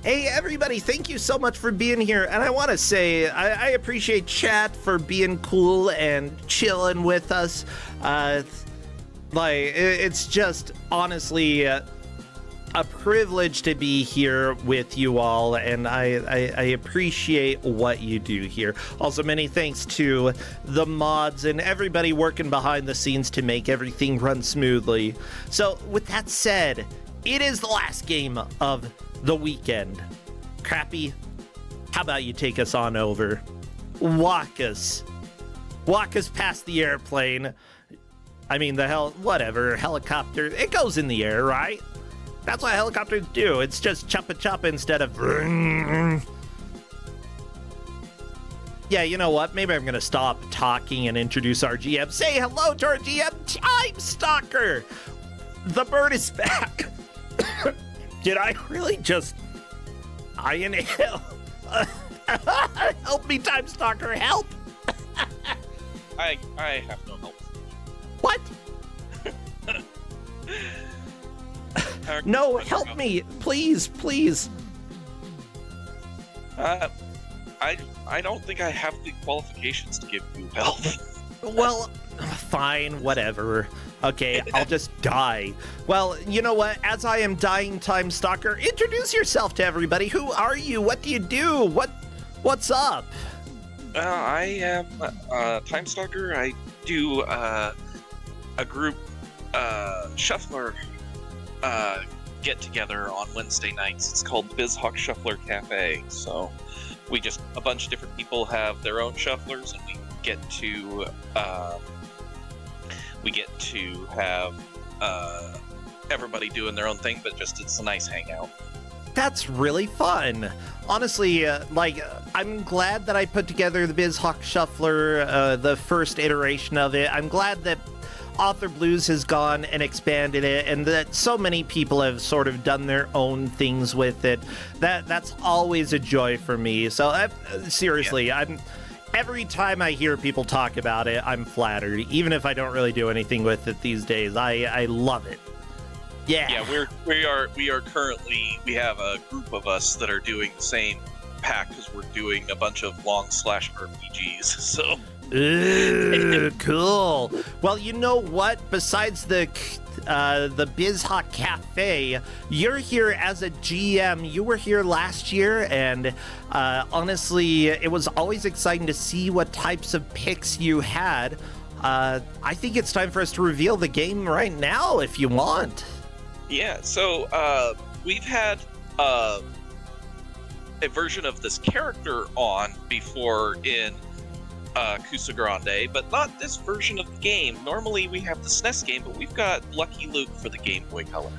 Hey, everybody, thank you so much for being here. And I want to say, I appreciate chat for being cool and chilling with us. It's just honestly a privilege to be here with you all, and I appreciate what you do here. Also, many thanks to the mods and everybody working behind the scenes to make everything run smoothly. So, with that said, it is the last game of the weekend. Crappy, how about you take us on over? Walk us past the airplane. I mean, helicopter, it goes in the air, right? That's what helicopters do. It's just choppa instead of... Yeah, you know what? Maybe I'm gonna stop talking and introduce our GM. Say hello to our GM, Time Stalker! The bird is back. Did I really just inhale? Help me, Time Stalker, help! I have no help. What? No, help me, please. I don't think I have the qualifications to give you help. Well, fine, whatever. Okay, I'll just die. Well, you know what? As I am dying, Time Stalker, introduce yourself to everybody. Who are you? What do you do? What's up? I am Time Stalker. I do a group shuffler get together on Wednesday nights. It's called BizHawk Shuffler Cafe. So a bunch of different people have their own shufflers, and we get to have everybody doing their own thing, but just it's a nice hangout. That's really fun. Honestly, I'm glad that I put together the BizHawk Shuffler, the first iteration of it. I'm glad that Author Blues has gone and expanded it, and that so many people have sort of done their own things with it. That's always a joy for me. So seriously, yeah. Every time I hear people talk about it, I'm flattered. Even if I don't really do anything with it these days, I love it. Yeah. Yeah, we are currently, we have a group of us that are doing the same pack because we're doing a bunch of long / RPGs. So. Ooh, cool. Well, you know what? Besides the BizHawk Cafe, you're here as a GM. You were here last year, and honestly, it was always exciting to see what types of picks you had. I think it's time for us to reveal the game right now, if you want. Yeah, so we've had a version of this character on before in Kusogrand8, but not this version of the game. Normally we have the SNES game, but we've got Lucky Luke for the Game Boy Color.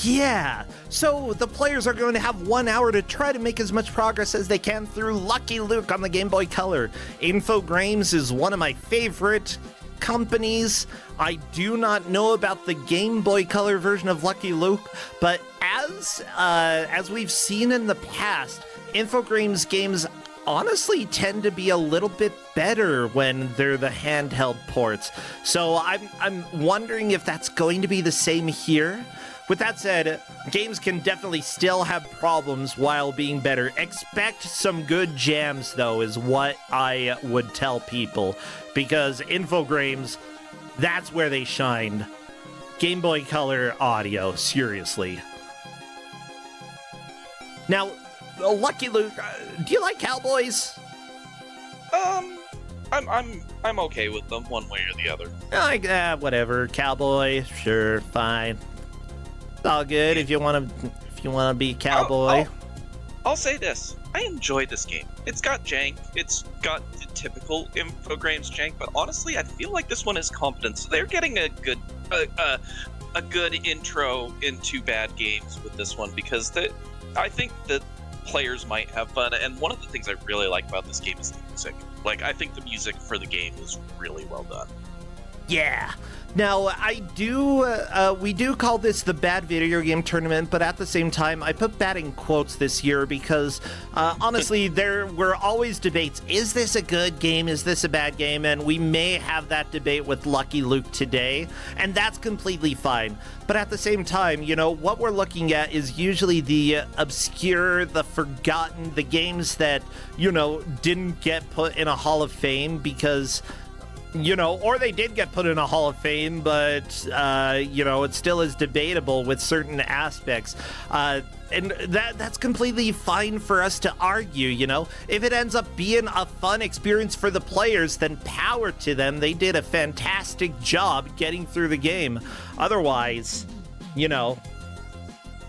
Yeah, so the players are going to have 1 hour to try to make as much progress as they can through Lucky Luke on the Game Boy Color. Infogrames is one of my favorite companies. I do not know about the Game Boy Color version of Lucky Luke, but as we've seen in the past, Infogrames games honestly tend to be a little bit better when they're the handheld ports. So I'm wondering if that's going to be the same here. With that said, games can definitely still have problems while being better. Expect some good jams, though, is what I would tell people, because Infogrames, that's where they shined. Game Boy Color audio, seriously. Now, Lucky Luke, do you like cowboys? I'm okay with them one way or the other. Whatever. Cowboy, sure, fine. It's all good if you want to be a cowboy. I'll say this: I enjoy this game. It's got jank. It's got the typical Infogrames jank, but honestly, I feel like this one is competent. So they're getting a good intro into bad games with this one, because I think that players might have fun, and one of the things I really like about this game is the music. Like, I think the music for the game is really well done. Yeah. Now, we do call this the bad video game tournament, but at the same time, I put bad in quotes this year because, honestly, there were always debates. Is this a good game? Is this a bad game? And we may have that debate with Lucky Luke today, and that's completely fine. But at the same time, you know, what we're looking at is usually the obscure, the forgotten, the games that, you know, didn't get put in a Hall of Fame because... you know, or they did get put in a Hall of Fame, but, you know, it still is debatable with certain aspects. And that's completely fine for us to argue, you know? If it ends up being a fun experience for the players, then power to them. They did a fantastic job getting through the game. Otherwise, you know,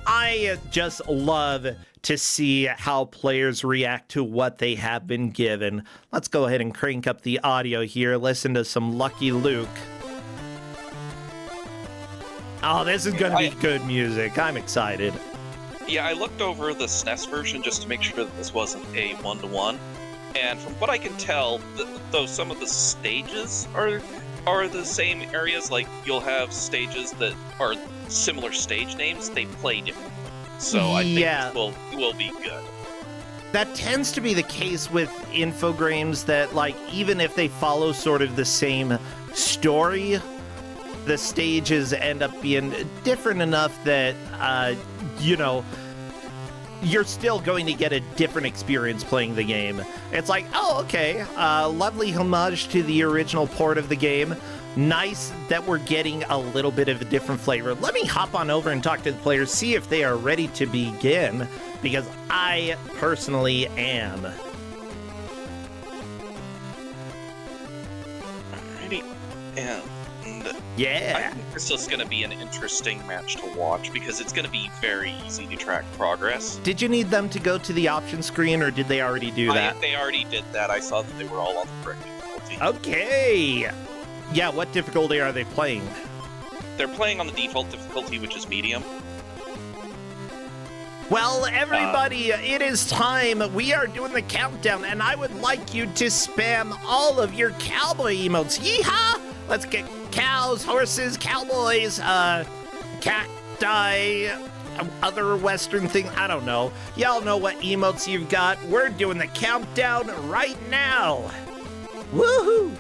I just love to see how players react to what they have been given. Let's go ahead and crank up the audio here. Listen to some Lucky Luke. Oh, this is gonna be good music. I'm excited. Yeah, I looked over the SNES version just to make sure that this wasn't a 1-to-1. And from what I can tell, though some of the stages are the same areas, like you'll have stages that are similar stage names, they play differently. So I think this will be good. That tends to be the case with infogrames that, like, even if they follow sort of the same story, the stages end up being different enough that, you know, you're still going to get a different experience playing the game. It's like, oh, okay, lovely homage to the original port of the game. Nice that we're getting a little bit of a different flavor. Let me hop on over and talk to the players, see if they are ready to begin, because I personally am. Alrighty, and yeah, I think this is going to be an interesting match to watch because it's going to be very easy to track progress. Did you need them to go to the option screen, or did they already do that? They already did that. I saw that they were all on the correct difficulty. Okay. Yeah, what difficulty are they playing? They're playing on the default difficulty, which is medium. Well, everybody, it is time. We are doing the countdown, and I would like you to spam all of your cowboy emotes. Yeehaw! Let's get cows, horses, cowboys, cacti, other Western thing. I don't know. Y'all know what emotes you've got. We're doing the countdown right now. Woohoo!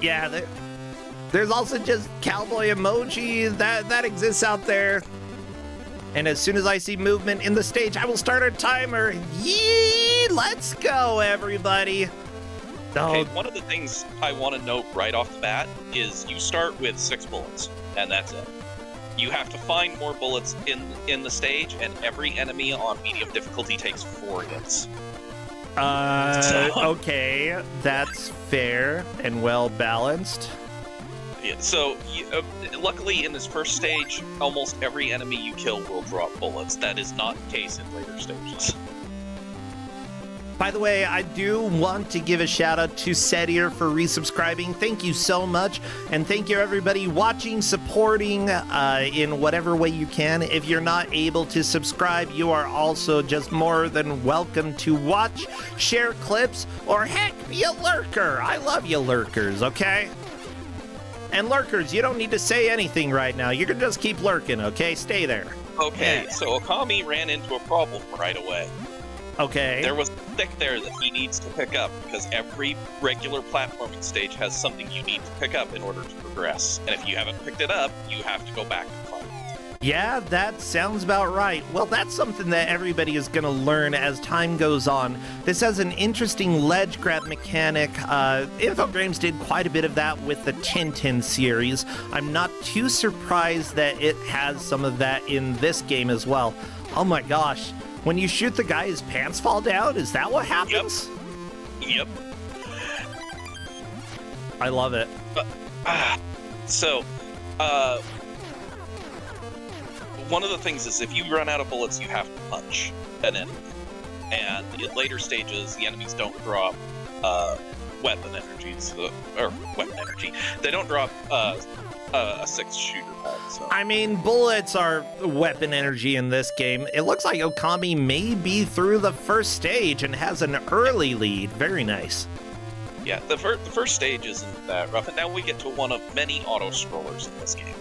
Yeah, there's also just cowboy emoji that exists out there. And as soon as I see movement in the stage, I will start a timer. Yee! Let's go, everybody. Okay, one of the things I want to note right off the bat is you start with 6 bullets, and that's it. You have to find more bullets in the stage, and every enemy on medium difficulty takes 4 hits. Okay, that's fair and well balanced. Yeah, so, luckily in this first stage, almost every enemy you kill will drop bullets. That is not the case in later stages. By the way, I do want to give a shout out to Sedir for resubscribing. Thank you so much. And thank you everybody watching, supporting in whatever way you can. If you're not able to subscribe, you are also just more than welcome to watch, share clips, or heck, be a lurker. I love you lurkers, okay? And lurkers, you don't need to say anything right now. You can just keep lurking, okay? Stay there. Okay, Yeah. so Okami ran into a problem right away. Okay. There was a stick there that he needs to pick up because every regular platforming stage has something you need to pick up in order to progress. And if you haven't picked it up, you have to go back and find it. Yeah, that sounds about right. Well, that's something that everybody is going to learn as time goes on. This has an interesting ledge grab mechanic. Infogrames did quite a bit of that with the Tintin series. I'm not too surprised that it has some of that in this game as well. Oh my gosh. When you shoot the guy, his pants fall down? Is that what happens? Yep. I love it. One of the things is if you run out of bullets, you have to punch an enemy. And in later stages, the enemies don't drop weapon energies, or weapon energy. They don't drop a 6 shooter pad. So. I mean, bullets are weapon energy in this game. It looks like Okami may be through the first stage and has an early lead. Very nice. Yeah, the first stage isn't that rough, and now we get to one of many auto-scrollers in this game.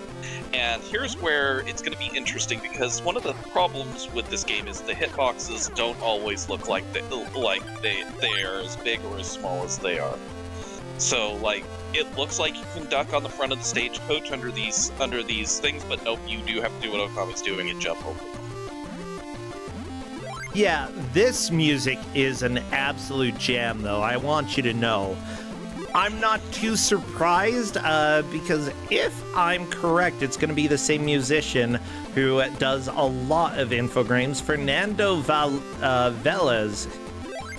And here's where it's going to be interesting, because one of the problems with this game is the hitboxes don't always look like they are as big or as small as they are. So, like, it looks like you can duck on the front of the stagecoach under these things, but nope, you do have to do what Okami's doing and jump over. Yeah, this music is an absolute jam, though. I want you to know. I'm not too surprised, because if I'm correct, it's going to be the same musician who does a lot of Infogrames, Fernando Velez.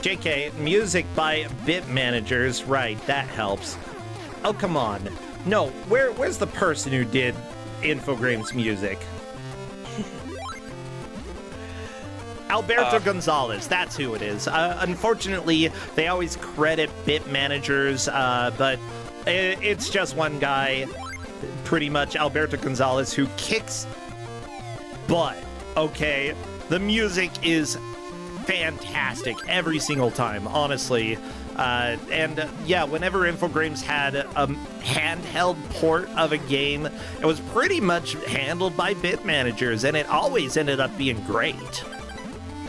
JK, music by Bit Managers. Right, that helps. Oh, come on. No, where's the person who did Infogrames music? Alberto Gonzalez, that's who it is. Unfortunately, they always credit Bit Managers, but it's just one guy, pretty much Alberto Gonzalez, who kicks butt, okay? The music is fantastic every single time, honestly. Yeah, whenever Infogrames had a handheld port of a game, it was pretty much handled by Bit Managers, and it always ended up being great.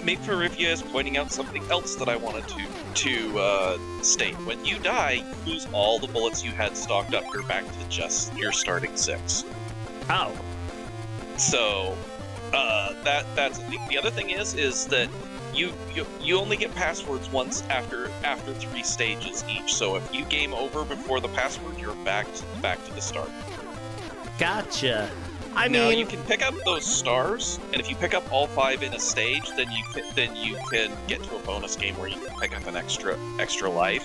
Make4Rivia is pointing out something else that I wanted to state. When you die, you lose all the bullets you had stocked up. You're back to just your starting 6. Oh. So, that's the other thing is that you only get passwords once after 3 stages each. So if you game over before the password, you're back to the start. Gotcha. Now you can pick up those stars, and if you pick up all 5 in a stage, then you can get to a bonus game where you can pick up an extra life.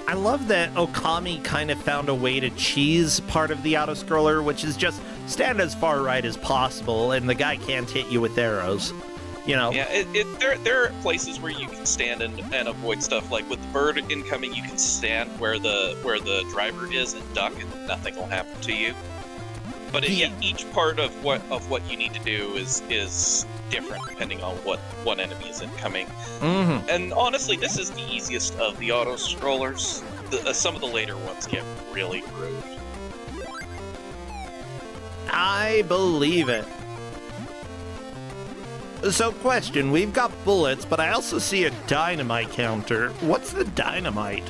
I love that Okami kind of found a way to cheese part of the auto-scroller, which is just stand as far right as possible, and the guy can't hit you with arrows. You know? Yeah, there are places where you can stand and avoid stuff. Like with the bird incoming, you can stand where the driver is and duck, and nothing will happen to you. But each part of what you need to do is different depending on what enemy is incoming. Mm-hmm. And honestly, this is the easiest of the auto scrollers. Some of the later ones get really rude. I believe it. So, question: we've got bullets, but I also see a dynamite counter. What's the dynamite?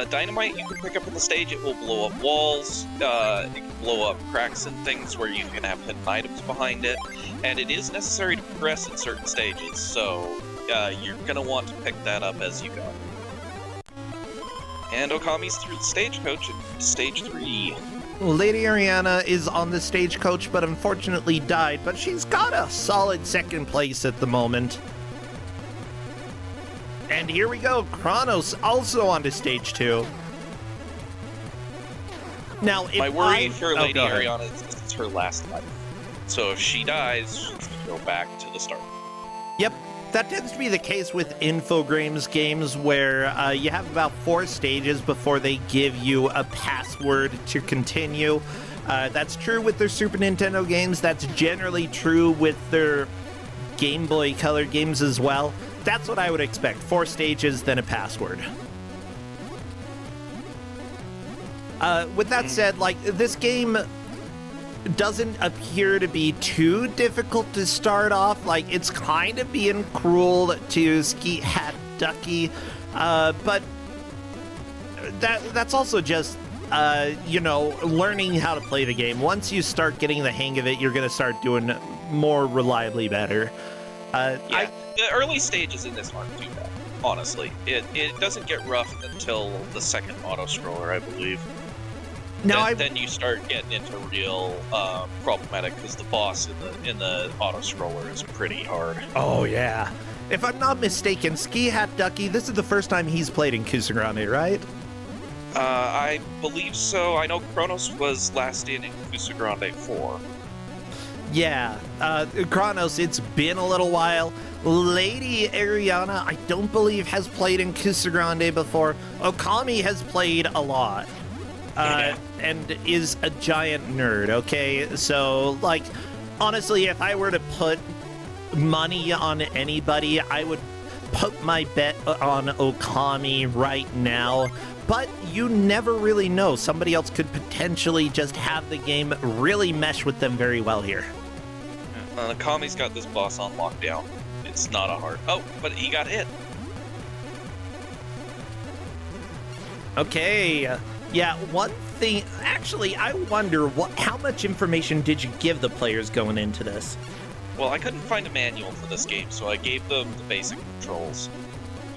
Dynamite you can pick up in the stage. It will blow up walls, it can blow up cracks and things where you can have hidden items behind it, and it is necessary to progress in certain stages, so you're going to want to pick that up as you go. And Okami's through the stagecoach at stage 3. Lady Ariana is on the stagecoach, but unfortunately died, but she's got a solid second place at the moment. And here we go, Kronos also onto stage 2. Now, if my worry for Lady Ariana is this is her last life. So if she dies, she's going to go back to the start. Yep, that tends to be the case with Infogrames games where you have about 4 stages before they give you a password to continue. That's true with their Super Nintendo games. That's generally true with their Game Boy Color games as well. That's what I would expect. 4 stages, then a password. With that said, like, this game doesn't appear to be too difficult to start off. Like, it's kind of being cruel to Skeet Hat Ducky, but that's also just, learning how to play the game. Once you start getting the hang of it, you're going to start doing more reliably better. The early stages in this aren't too bad, honestly. It doesn't get rough until the second auto-scroller, I believe. Then you start getting into real problematic, because the boss in the auto-scroller is pretty hard. Oh, yeah. If I'm not mistaken, Ski Hat Ducky, this is the first time he's played in Kusogrand8, right? I believe so. I know Kronos was last in Kusogrand8 4. Yeah, Kronos, it's been a little while. Lady Ariana, I don't believe has played in Kusogrand8 before. Okami has played a lot, and is a giant nerd, okay? So, like, honestly, if I were to put money on anybody, I would... put my bet on Okami right now, but you never really know. Somebody else could potentially just have the game really mesh with them very well here. Okami's got this boss on lockdown. It's not a hard... Oh, but he got hit. Okay, yeah, one thing... Actually, I wonder, how much information did you give the players going into this? Well, I couldn't find a manual for this game, so I gave them the basic controls.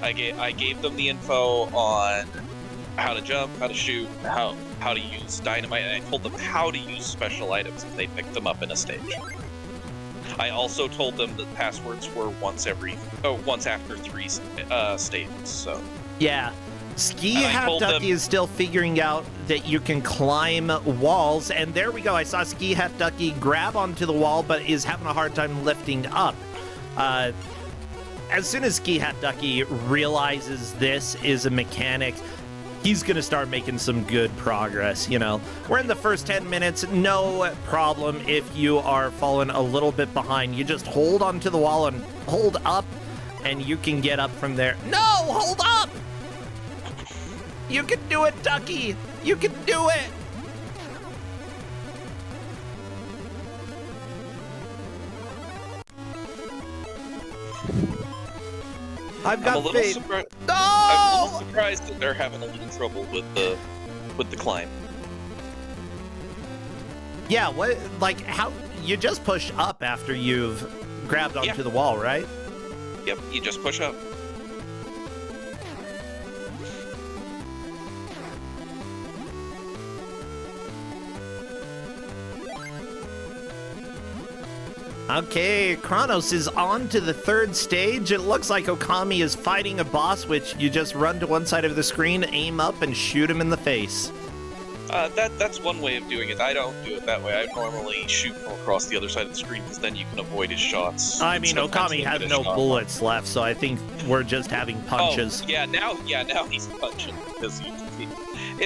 I gave them the info on how to jump, how to shoot, how to use dynamite, and I told them how to use special items if they picked them up in a stage. I also told them that passwords were once after 3 stages, so... Yeah. Ski Hat Ducky is still figuring out that you can climb walls, and there we go. I saw Ski Hat Ducky grab onto the wall, but is having a hard time lifting up. As soon as Ski Hat Ducky realizes this is a mechanic, he's going to start making some good progress, you know. We're in the first 10 minutes, no problem if you are falling a little bit behind. You just hold onto the wall and hold up, and you can get up from there. No, hold up! You can do it, Ducky! You can do it! I've got faith. No! I'm a little surprised that they're having a little trouble with the climb. Yeah, what? Like, how? You just push up after you've grabbed onto the wall, right? Yep, you just push up. Okay, Kronos is on to the 3rd stage. It looks like Okami is fighting a boss, which you just run to one side of the screen, aim up, and shoot him in the face. That's one way of doing it. I don't do it that way. I normally shoot from across the other side of the screen, because then you can avoid his shots. I mean, Okami has no bullets left, so I think we're just having punches. Oh, yeah, now he's punching, because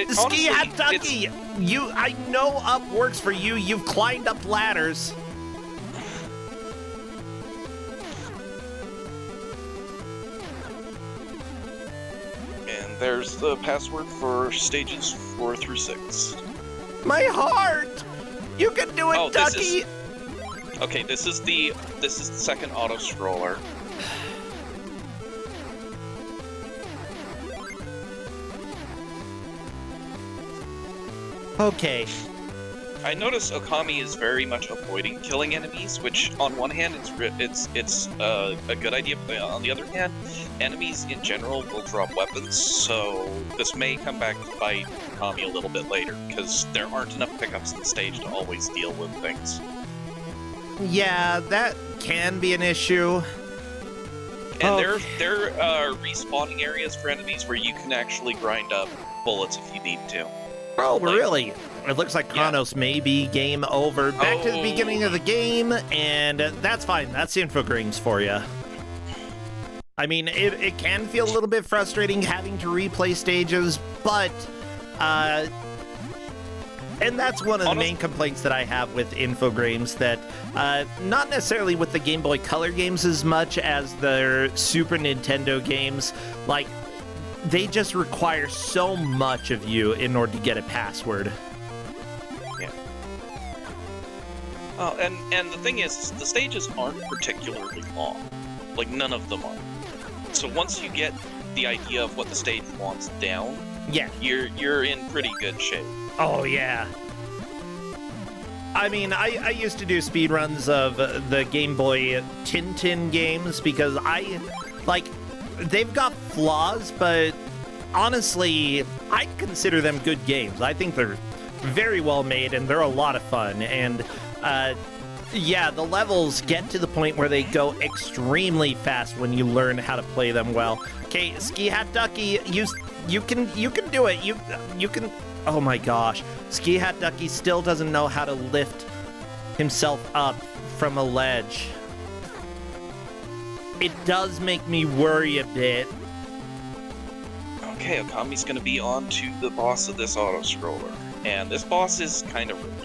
Ski Hat Ducky! I know up works for you. You've climbed up ladders. There's the password for stages 4 through 6. My heart! You can do it, Ducky! Okay, this is the second auto scroller. Okay. I notice Okami is very much avoiding killing enemies, which on one hand it's a good idea, but on the other hand, enemies in general will drop weapons, so this may come back to bite Okami a little bit later, because there aren't enough pickups in the stage to always deal with things. Yeah, that can be an issue. And there are respawning areas for enemies where you can actually grind up bullets if you need to. Oh, really? It looks like Kronos may be game over. Back to the beginning of the game, and that's fine. That's Infogrames for you. I mean, it can feel a little bit frustrating having to replay stages, but... and that's one of the main complaints that I have with Infogrames, that not necessarily with the Game Boy Color games as much as their Super Nintendo games, like, they just require so much of you in order to get a password. Yeah. Oh, and the thing is, the stages aren't particularly long. Like, none of them are. So once you get the idea of what the stage wants down, yeah, you're in pretty good shape. Oh, yeah. I mean, I used to do speedruns of the Game Boy Tintin games because they've got flaws, but honestly, I consider them good games. I think they're very well made, and they're a lot of fun. And, yeah, the levels get to the point where they go extremely fast when you learn how to play them well. Okay, Ski Hat Ducky, you can do it. You can... Oh my gosh. Ski Hat Ducky still doesn't know how to lift himself up from a ledge. It does make me worry a bit. Okay, Okami's gonna be on to the boss of this auto-scroller. And this boss is kind of rude.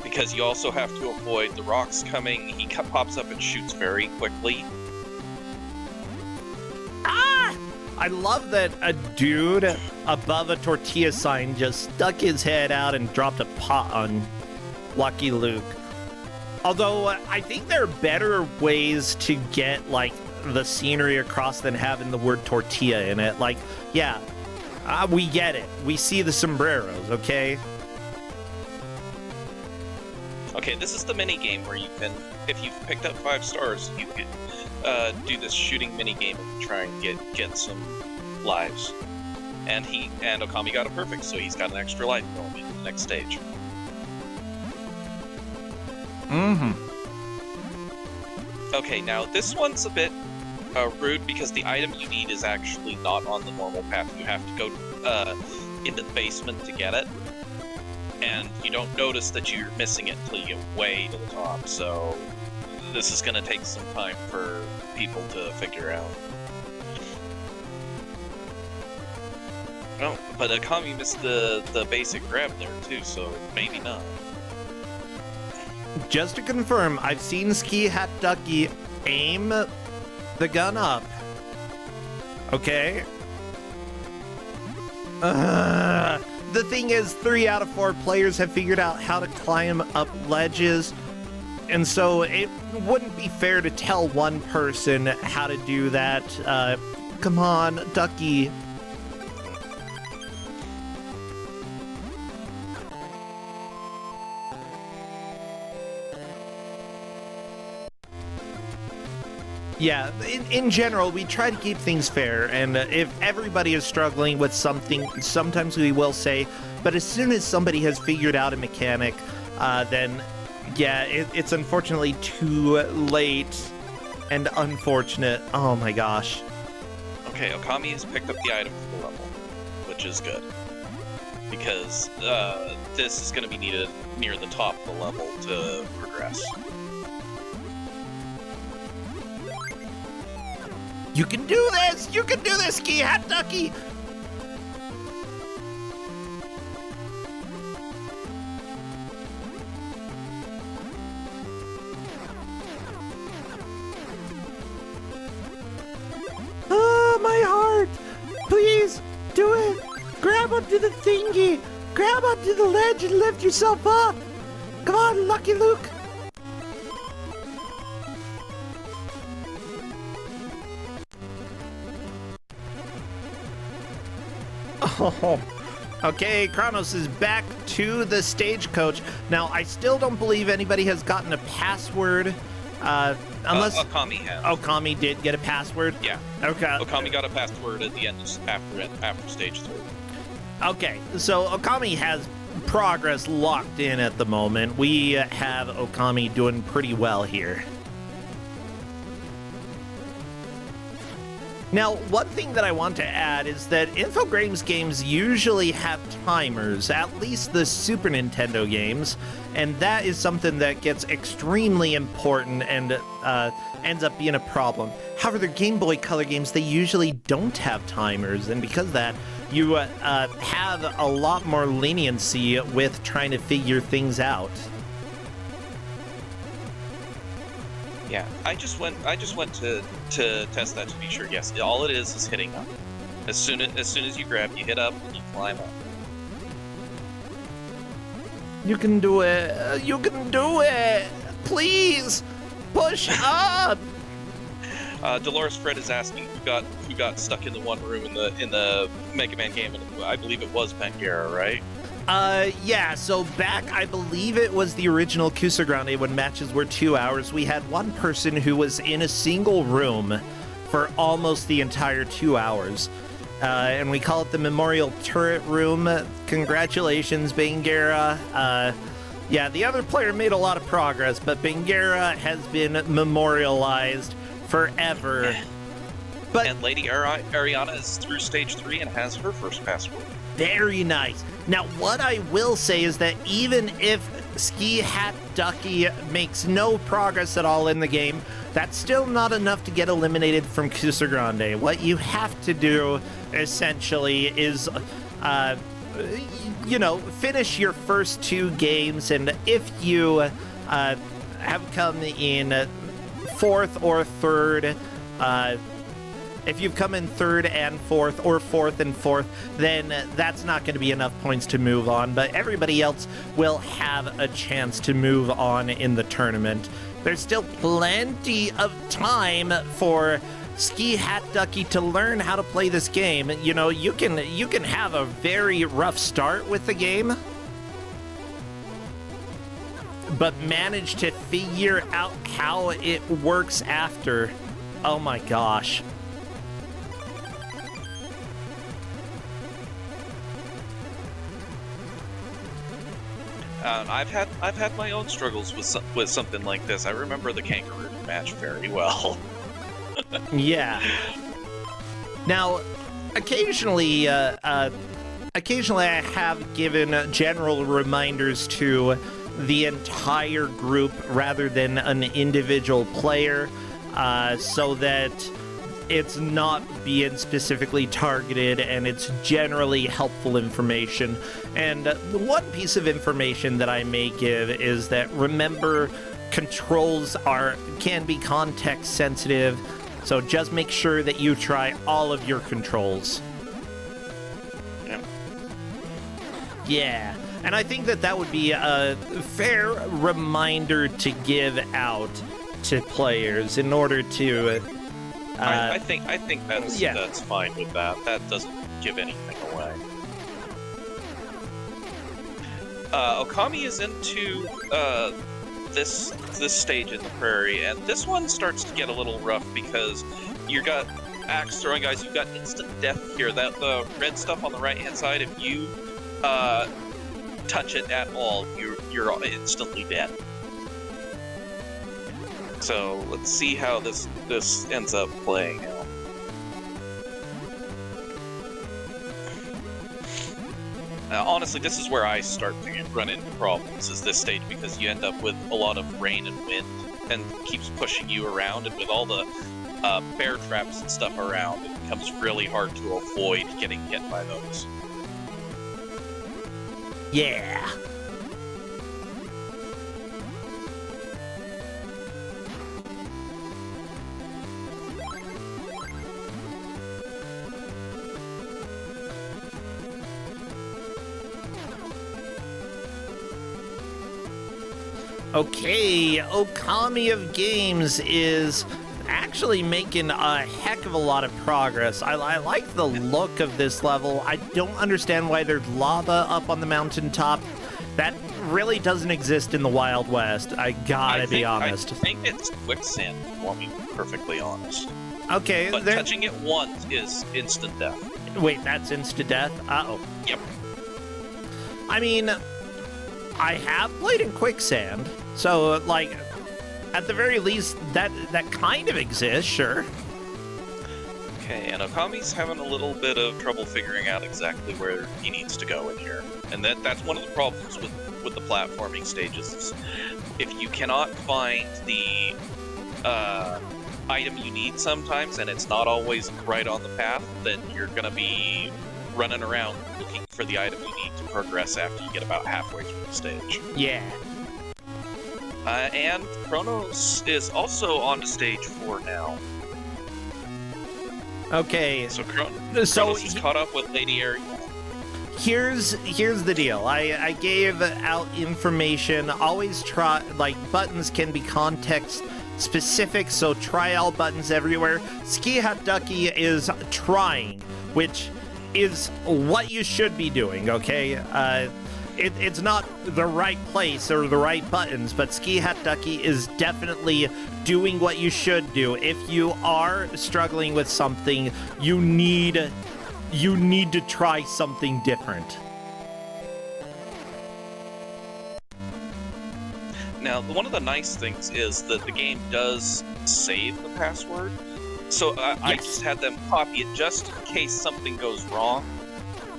Because you also have to avoid the rocks coming. He pops up and shoots very quickly. I love that a dude above a tortilla sign just stuck his head out and dropped a pot on Lucky Luke. Although I think there are better ways to get like the scenery across than having the word tortilla in it. Like, yeah, we get it. We see the sombreros, okay? Okay, this is the mini game where you can, if you've picked up 5 stars, you could do this shooting mini game and try and get some lives. And Okami got it perfect, so he's got an extra life going into the next stage. Mm-hmm. Okay, now this one's a bit rude because the item you need is actually not on the normal path. You have to go into the basement to get it. And you don't notice that you're missing it until you get way to the top, so this is going to take some time for people to figure out. Oh, but Akami missed the basic grab there too, so maybe not. Just to confirm, I've seen Ski Hat Ducky aim the gun up. Okay? The thing is, 3 out of 4 players have figured out how to climb up ledges, and so it wouldn't be fair to tell one person how to do that. Come on, Ducky. Yeah, in general, we try to keep things fair, and if everybody is struggling with something, sometimes we will say, but as soon as somebody has figured out a mechanic, then, yeah, it's unfortunately too late and unfortunate. Oh my gosh. Okay, Okami has picked up the item for the level, which is good, because this is going to be needed near the top of the level to progress. You can do this! You can do this, Ski Hat Ducky! Oh, my heart! Please, do it! Grab onto the thingy! Grab onto the ledge and lift yourself up! Come on, Lucky Luke! Oh, okay, Kronos is back to the stagecoach. Now, I still don't believe anybody has gotten a password, unless... Okami has. Okami did get a password? Yeah. Okay. Okami got a password at the end after stage 3. Okay, so Okami has progress locked in at the moment. We have Okami doing pretty well here. Now, one thing that I want to add is that Infogrames games usually have timers, at least the Super Nintendo games, and that is something that gets extremely important and ends up being a problem. However, the Game Boy Color games, they usually don't have timers, and because of that, you have a lot more leniency with trying to figure things out. Yeah, I just went to test that to be sure. Yes, all it is hitting up. As soon as you grab, you hit up and you climb up. You can do it. You can do it. Please push up. Dolores Fred is asking who got stuck in the one room in the Mega Man game, and I believe it was Pangera, right? Yeah, so back, I believe it was the original Kusogrand8 when matches were 2 hours. We had one person who was in a single room for almost the entire 2 hours. And we call it the Memorial Turret Room. Congratulations, Bangera. Yeah, the other player made a lot of progress, but Bangera has been memorialized forever. But and Lady Ariana is through stage 3 and has her first password. Very nice. Now, what I will say is that even if Ski Hat Ducky makes no progress at all in the game, that's still not enough to get eliminated from Kusogrand8. What you have to do, essentially, is, finish your first 2 games, and if you have come in 4th or 3rd, If you've come in third and fourth, or fourth and fourth, then that's not going to be enough points to move on, but everybody else will have a chance to move on in the tournament. There's still plenty of time for Ski Hat Ducky to learn how to play this game. You know, you can have a very rough start with the game, but manage to figure out how it works after. Oh my gosh. I've had my own struggles with something like this. I remember the kangaroo match very well. Yeah. Now, occasionally I have given general reminders to the entire group rather than an individual player, so that it's not being specifically targeted and it's generally helpful information. And one piece of information that I may give is that remember, controls can be context sensitive, so just make sure that you try all of your controls. Yeah, and I think that would be a fair reminder to give out to players in order to I think that's fine with that. That doesn't give anything away. Okami is into this stage in the prairie, and this one starts to get a little rough because you got axe throwing guys. You've got instant death here. That the red stuff on the right hand side, if you touch it at all, you're instantly dead. So let's see how this ends up playing out. Honestly, this is where I start to run into problems, is this stage, because you end up with a lot of rain and wind and keeps pushing you around, and with all the bear traps and stuff around, it becomes really hard to avoid getting hit by those. Yeah. Okay, Okami of Games is actually making a heck of a lot of progress. I like the look of this level. I don't understand why there's lava up on the mountaintop. That really doesn't exist in the Wild West. I gotta be honest. I think it's quicksand, to be perfectly honest. Okay, but touching it once is instant death. Wait, that's instant death? Uh-oh. Yep. I mean, I have played in quicksand, so, like, at the very least, that kind of exists, sure. Okay, and Okami's having a little bit of trouble figuring out exactly where he needs to go in here. And that's one of the problems with the platforming stages. If you cannot find the item you need sometimes, and it's not always right on the path, then you're going to be running around looking for the item you need to progress after you get about halfway through the stage. Yeah. And Kronos is also on to stage 4 now. Okay. So Kronos is caught up with Lady Ariel. Here's the deal. I gave out information. Always try, like, buttons can be context specific, so try all buttons everywhere. Ski Hat Ducky is trying, which is what you should be doing, okay? It's not the right place or the right buttons, but Ski Hat Ducky is definitely doing what you should do. If you are struggling with something, you need to try something different. Now, one of the nice things is that the game does save the password, so I just had them copy it just in case something goes wrong.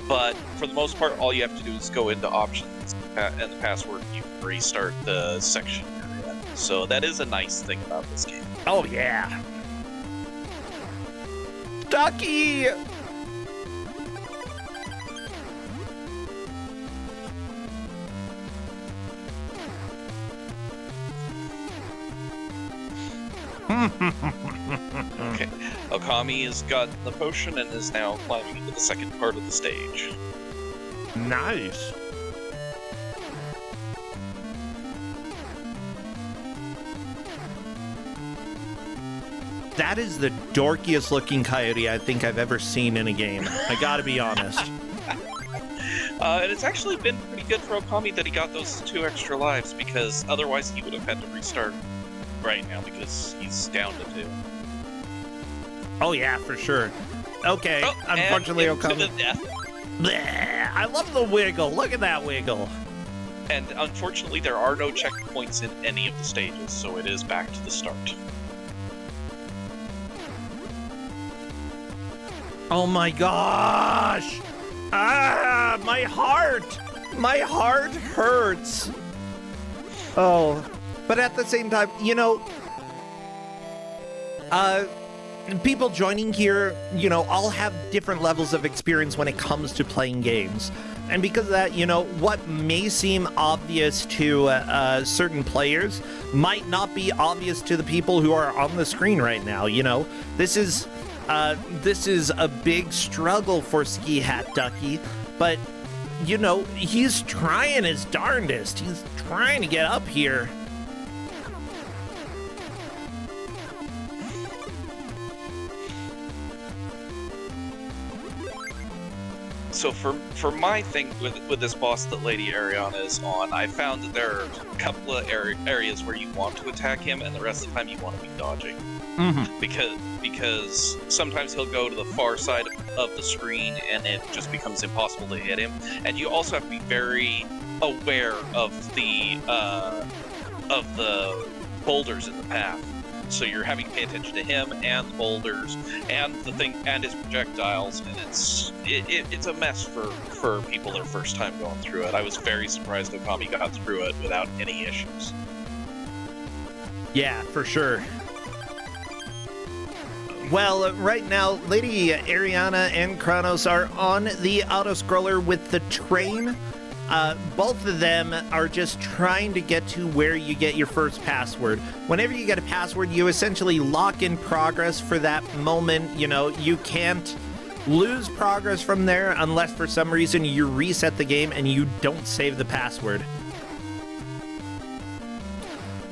But for the most part, all you have to do is go into options and the password, and you can restart the section you're in. So that is a nice thing about this game. Oh yeah. Ducky! Okay, Okami has got the potion and is now climbing into the second part of the stage. Nice. That is the dorkiest looking coyote I think I've ever seen in a game. I gotta be honest. And it's actually been pretty good for Okami that he got those 2 extra lives, because otherwise he would have had to restart right now because he's down to 2. Oh yeah, for sure. Okay, Oh, unfortunately, and into Okami. the death. Bleh, I love the wiggle. Look at that wiggle. And unfortunately, there are no checkpoints in any of the stages, so it is back to the start. Oh my gosh! Ah, my heart! My heart hurts. Oh, but at the same time, you know, people joining here, you know, all have different levels of experience when it comes to playing games. And because of that, you know, what may seem obvious to certain players might not be obvious to the people who are on the screen right now, you know? This is a big struggle for Ski Hat Ducky, but, you know, he's trying his darndest. He's trying to get up here. So for my thing with this boss that Lady Ariana is on, I found that there are a couple of areas where you want to attack him, and the rest of the time you want to be dodging. Mm-hmm. Because sometimes he'll go to the far side of the screen and it just becomes impossible to hit him. And you also have to be very aware of the boulders in the path. So you're having to pay attention to him and the boulders and the thing and his projectiles, and it's a mess for people their first time going through it. I was very surprised Okami got through it without any issues. Yeah, for sure. Well, right now, Lady Ariana and Kronos are on the auto-scroller with the train. Both of them are just trying to get to where you get your first password. Whenever you get a password, you essentially lock in progress for that moment. You know, you can't lose progress from there unless for some reason you reset the game and you don't save the password.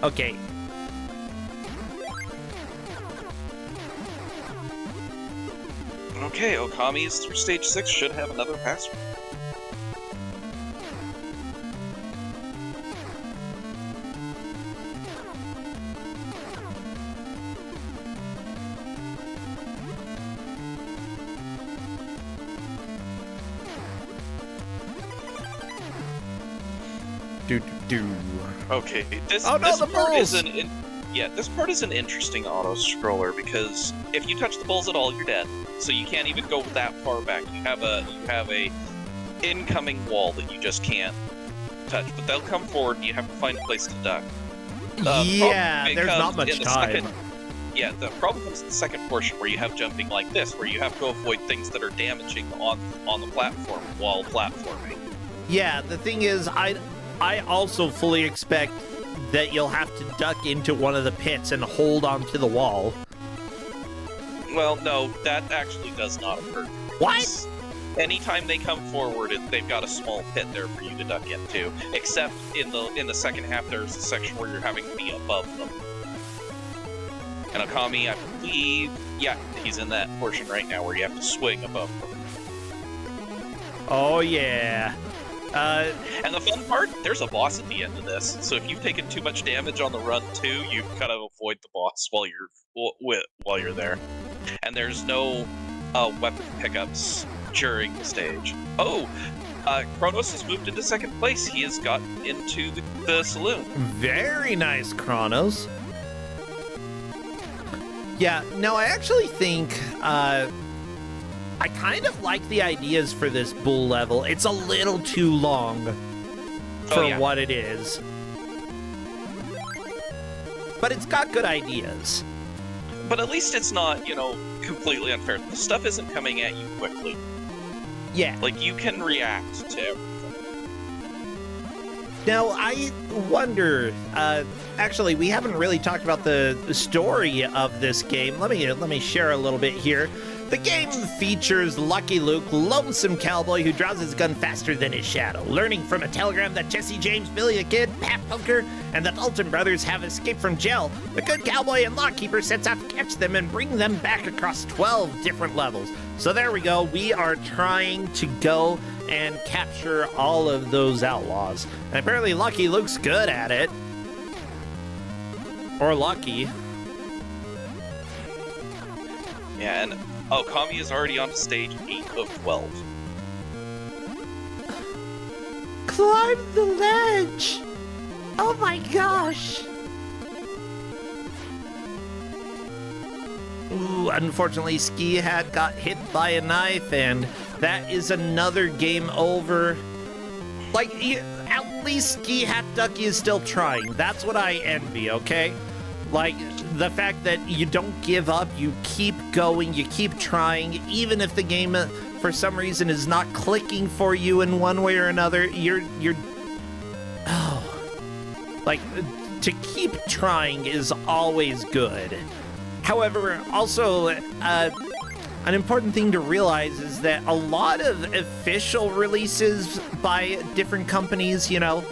Okay. Okay, Okami is through stage 6, should have another password. Okay, this part is this part is an interesting auto-scroller because if you touch the bulls at all, you're dead. So you can't even go that far back. You have a incoming wall that you just can't touch. But they'll come forward, and you have to find a place to duck. Yeah, there's not much time. The problem comes in the second portion where you have jumping like this, where you have to avoid things that are damaging on the platform while platforming. Yeah, the thing is, I also fully expect that you'll have to duck into one of the pits and hold onto the wall. Well, no, that actually does not occur. What? Anytime they come forward, they've got a small pit there for you to duck into. Except in the second half, there's a section where you're having to be above them. And Okami, I believe, he's in that portion right now where you have to swing above them. Oh yeah. And the fun part, there's a boss at the end of this. So if you've taken too much damage on the run too, you kind of avoid the boss while you're there. And there's no weapon pickups during the stage. Oh, Kronos has moved into second place. He has gotten into the saloon. Very nice, Kronos. Yeah, no, I actually think I kind of like the ideas for this bull level. It's a little too long for what it is. But it's got good ideas. But at least it's not, completely unfair. The stuff isn't coming at you quickly. Yeah. Like, you can react to everything. Now, I wonder, actually, we haven't really talked about the story of this game. Let me share a little bit here. The game features Lucky Luke, lonesome cowboy who draws his gun faster than his shadow, learning from a telegram that Jesse James, Billy the Kid, Pat Poker, and the Dalton brothers have escaped from jail. The good cowboy and lockkeeper sets out to catch them and bring them back across 12 different levels. So there we go. We are trying to go and capture all of those outlaws. And apparently Lucky Luke's good at it. Or lucky. Yeah, and Okami is already on stage 8 of 12. Climb the ledge! Oh my gosh! Ooh, unfortunately, Ski Hat got hit by a knife, and that is another game over. Like, at least Ski Hat Ducky is still trying. That's what I envy, okay? Like, the fact that you don't give up, you keep going, you keep trying, even if the game, for some reason, is not clicking for you in one way or another, like, to keep trying is always good. However, also, an important thing to realize is that a lot of official releases by different companies, you know,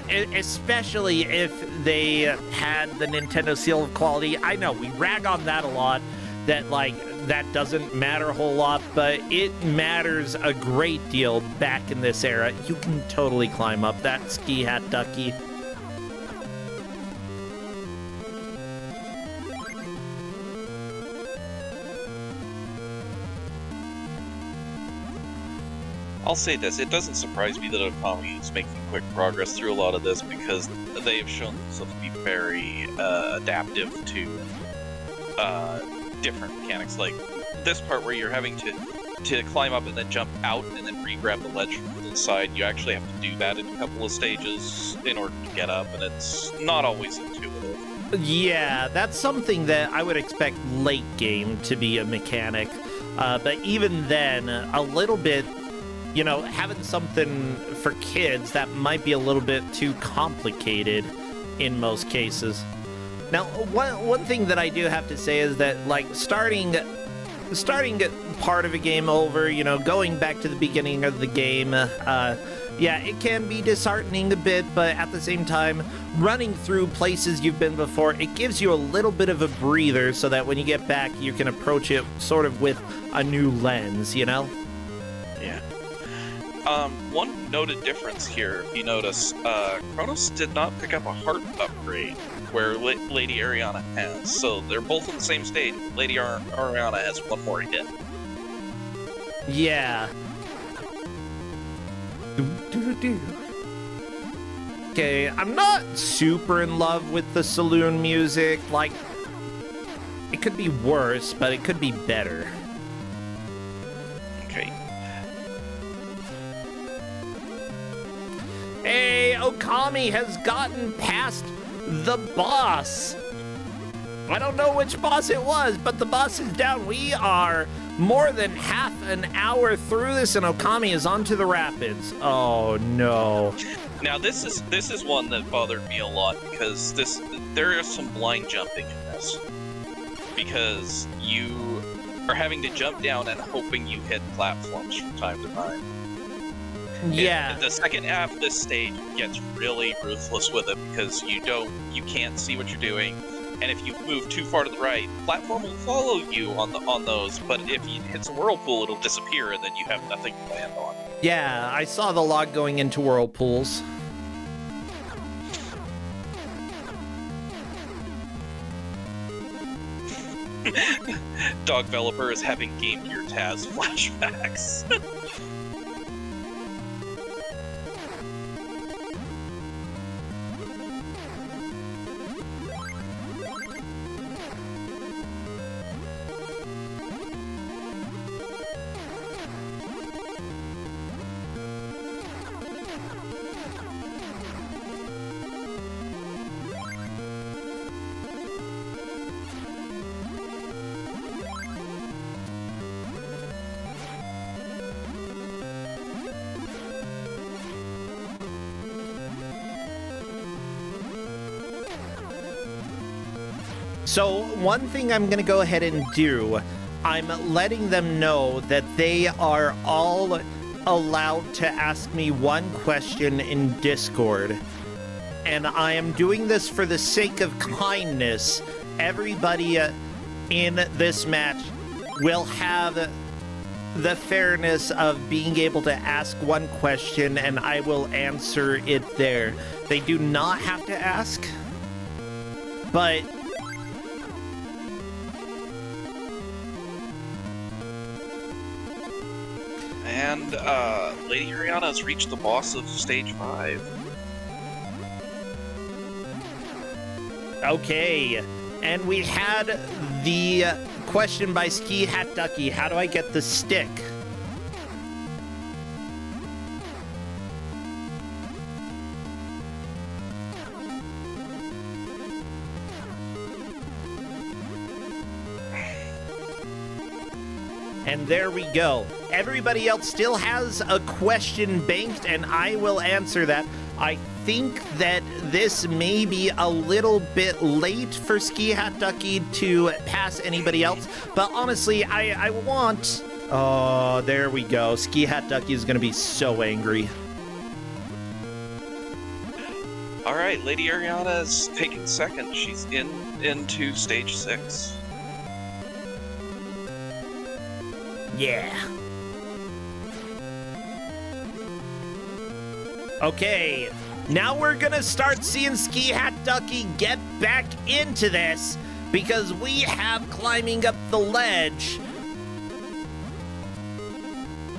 especially if they had the Nintendo seal of quality. I know we rag on that a lot, that like that doesn't matter a whole lot, but it matters a great deal back in this era. You can totally climb up that Ski Hat Ducky. I'll say this, it doesn't surprise me that Okami is making quick progress through a lot of this because they have shown themselves to be very adaptive to different mechanics. Like this part where you're having to climb up and then jump out and then re-grab the ledge from the side, you actually have to do that in a couple of stages in order to get up, and it's not always intuitive. Yeah, that's something that I would expect late game to be a mechanic, but even then, a little bit, you know, having something for kids that might be a little bit too complicated in most cases. Now, one thing that I do have to say is that, like, starting part of a game over, you know, going back to the beginning of the game, yeah, it can be disheartening a bit, but at the same time, running through places you've been before, it gives you a little bit of a breather so that when you get back, you can approach it sort of with a new lens, you know? Yeah. One noted difference here, if you notice, Kronos did not pick up a heart upgrade, where Lady Ariana has. So they're both on the same stage. Lady Ariana has one more hit. Yeah. Okay, I'm not super in love with the saloon music. Like, it could be worse, but it could be better. Okay. Hey, Okami has gotten past the boss. I don't know which boss it was, but the boss is down. We are more than half an hour through this, and Okami is onto the rapids. Oh no. Now this is one that bothered me a lot because there is some blind jumping in this. Because you are having to jump down and hoping you hit platforms from time to time. Yeah. The second half of this stage gets really ruthless with it because you can't see what you're doing, and if you move too far to the right, platform will follow you on those, but if it hits a whirlpool, it'll disappear, and then you have nothing to land on. Yeah, I saw the log going into whirlpools. Dog developer is having Game Gear Taz flashbacks. So one thing I'm going to go ahead and do, I'm letting them know that they are all allowed to ask me one question in Discord. And I am doing this for the sake of kindness. Everybody in this match will have the fairness of being able to ask one question, and I will answer it there. They do not have to ask, but And Lady Ariana has reached the boss of stage 5. okay. And we had the question by Ski Hat Ducky. How do I get the stick? And there we go. Everybody else still has a question banked, and I will answer that. I think that this may be a little bit late for Ski Hat Ducky to pass anybody else, but honestly, I want... Oh, there we go. Ski Hat Ducky is going to be so angry. All right, Lady Ariana is taking second. She's into stage 6. Yeah. Okay, now we're gonna start seeing Ski Hat Ducky get back into this because we have climbing up the ledge.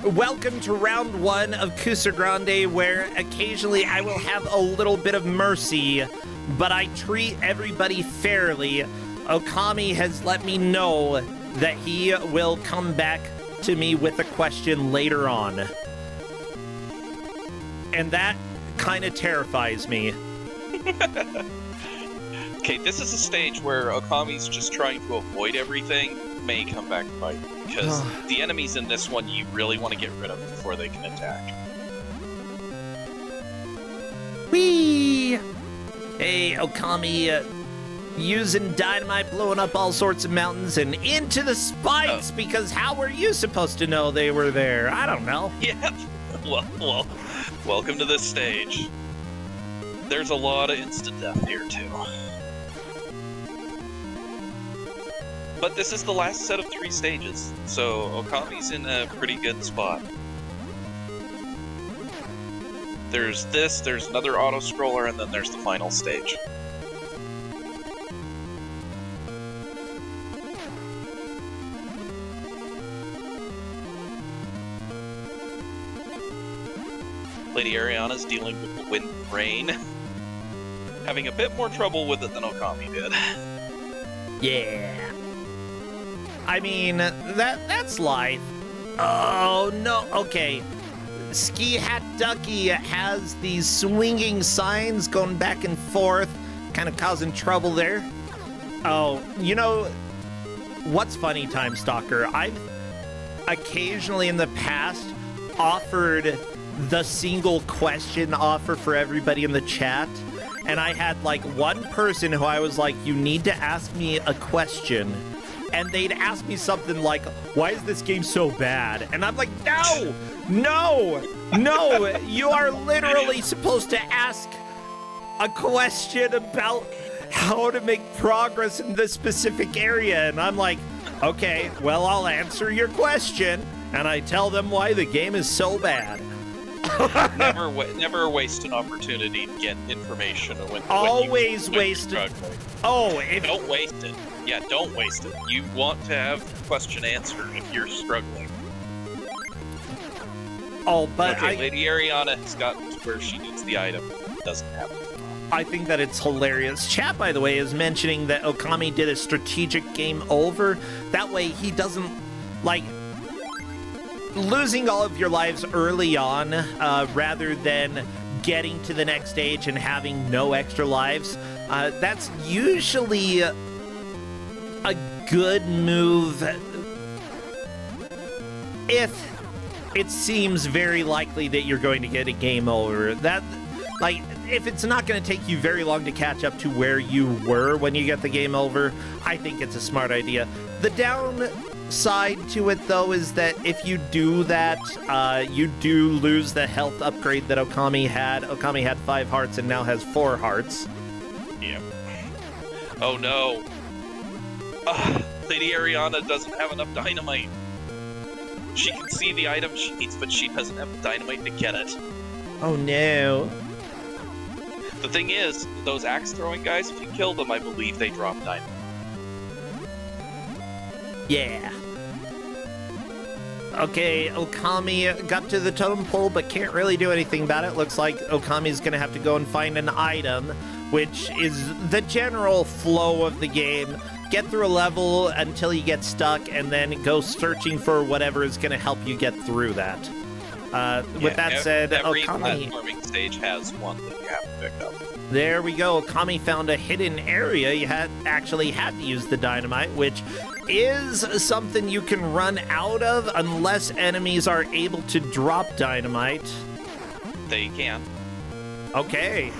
Welcome to round 1 of Kusogrand8, where occasionally I will have a little bit of mercy, but I treat everybody fairly. Okami has let me know that he will come back to me with a question later on. And that kind of terrifies me. Okay, this is a stage where Okami's just trying to avoid everything, may come back to bite. Because the enemies in this one you really want to get rid of before they can attack. Whee! Hey, Okami, using dynamite, blowing up all sorts of mountains and into the spikes, because how were you supposed to know they were there? I don't know. Yeah, well, welcome to this stage. There's a lot of instant death here, too. But this is the last set of 3 stages, so Okami's in a pretty good spot. There's this, there's another auto-scroller, and then there's the final stage. Lady Ariana's dealing with the wind and rain. Having a bit more trouble with it than Okami did. Yeah. I mean, that's life. Oh, no. Okay. Ski Hat Ducky has these swinging signs going back and forth, kind of causing trouble there. Oh, you know, what's funny, Time Stalker? I've occasionally in the past offered the single question offer for everybody in the chat, and I had like one person who I was like, you need to ask me a question, and they'd ask me something like, why is this game so bad? And I'm like, no, you are literally supposed to ask a question about how to make progress in this specific area. And I'm like, okay, well, I'll answer your question, and I tell them why the game is so bad. Never waste an opportunity to get information when Always waste it. Oh, don't waste it. Yeah, don't waste it. You want to have the question answered if you're struggling. Oh, but okay, Lady Ariana has gotten to where she needs the item. It doesn't happen. I think that it's hilarious. Chat, by the way, is mentioning that Okami did a strategic game over. That way he doesn't, like, losing all of your lives early on rather than getting to the next stage and having no extra lives. That's usually a good move if it seems very likely that you're going to get a game over. That, like, if it's not going to take you very long to catch up to where you were when you get the game over, I think it's a smart idea. The downside to it, though, is that if you do that, you do lose the health upgrade that Okami had. Okami had 5 hearts and now has 4 hearts. Yep. Oh no. Lady Ariana doesn't have enough dynamite. She can see the item she needs, but she doesn't have the dynamite to get it. Oh no. The thing is, those axe throwing guys, if you kill them, I believe they drop dynamite. Yeah. Okay, Okami got to the totem pole, but can't really do anything about it. Looks like Okami's gonna have to go and find an item, which is the general flow of the game. Get through a level until you get stuck, and then go searching for whatever is gonna help you get through that. With that said, every Okami... platforming stage has one that you have to pick up. There we go. Okami found a hidden area. You actually had to use the dynamite, which is something you can run out of unless enemies are able to drop dynamite. They can. Okay.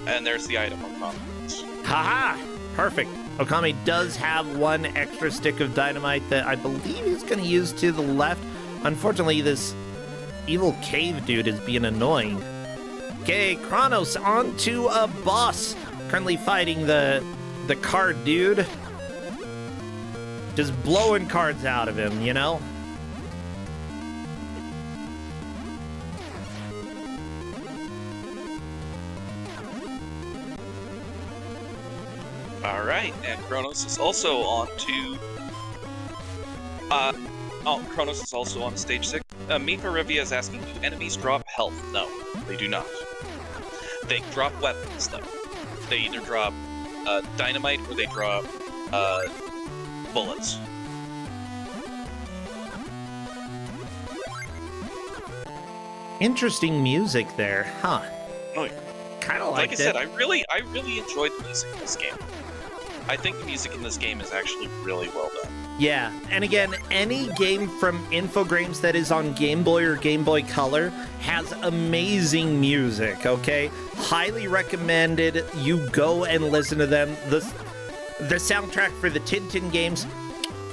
And there's the item Okami. Haha! Perfect. Okami does have 1 extra stick of dynamite that I believe he's going to use to the left. Unfortunately, this evil cave dude is being annoying. Okay, Kronos on to a boss. Currently fighting the card dude. Just blowing cards out of him, you know? Alright, and Kronos is also on to... Kronos is also on stage 6. Mifa Rivia is asking, do enemies drop health? No, they do not. They drop weapons, though. They either drop dynamite or they drop bullets. Interesting music there, huh? Oh, kind of like I it. said, I really enjoyed the music in this game. I think the music in this game is actually really well done. Yeah, and again, any game from Infogrames that is on Game Boy or Game Boy Color has amazing music, okay? Highly recommended you go and listen to them. The soundtrack for the Tintin games,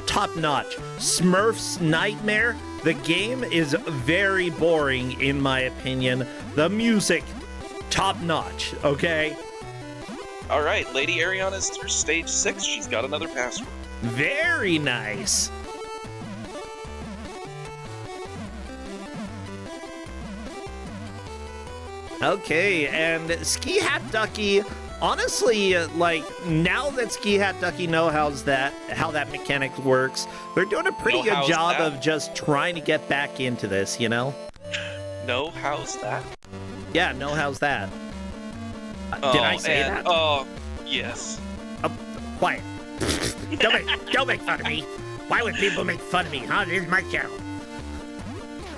top notch. Smurf's Nightmare, the game is very boring in my opinion. The music, top notch, okay? Alright, Lady Ariana is through stage 6. She's got another password. Very nice. Okay, and Ski Hat Ducky, honestly, like, now that Ski Hat Ducky knows how that mechanic works, they're doing a pretty good job of just trying to get back into this, you know? No, how's that? Yeah, no, how's that? Did I say that? Oh, yes. Quiet. Don't make fun of me. Why would people make fun of me, huh? This is my channel.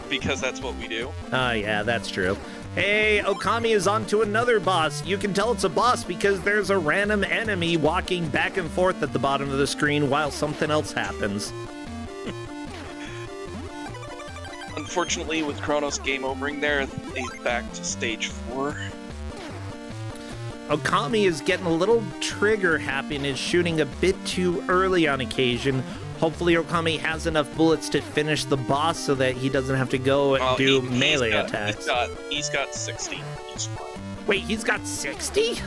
Because that's what we do. Yeah, that's true. Hey, Okami is on to another boss. You can tell it's a boss because there's a random enemy walking back and forth at the bottom of the screen while something else happens. Unfortunately, with Kronos game overing there, he's back to stage 4. Okami is getting a little trigger happy and is shooting a bit too early on occasion. Hopefully Okami has enough bullets to finish the boss so that he doesn't have to go and do melee attacks. He's got 60. He's fine. Wait, he's got 60? Yeah,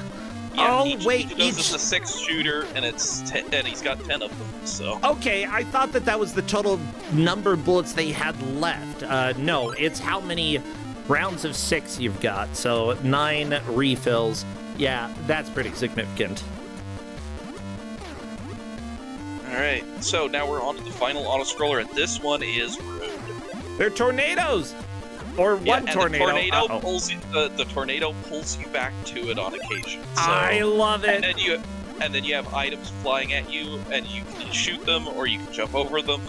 oh, wait, this is a 6-shooter, and and he's got 10 of them, so... Okay, I thought that was the total number of bullets they had left. No, it's how many rounds of 6 you've got, so 9 refills. Yeah, that's pretty significant. Alright, so now we're on to the final auto-scroller, and this one is rude. They're tornadoes! Or one tornado. The tornado pulls you back to it on occasion. So, I love it! And then you have items flying at you, and you can shoot them, or you can jump over them.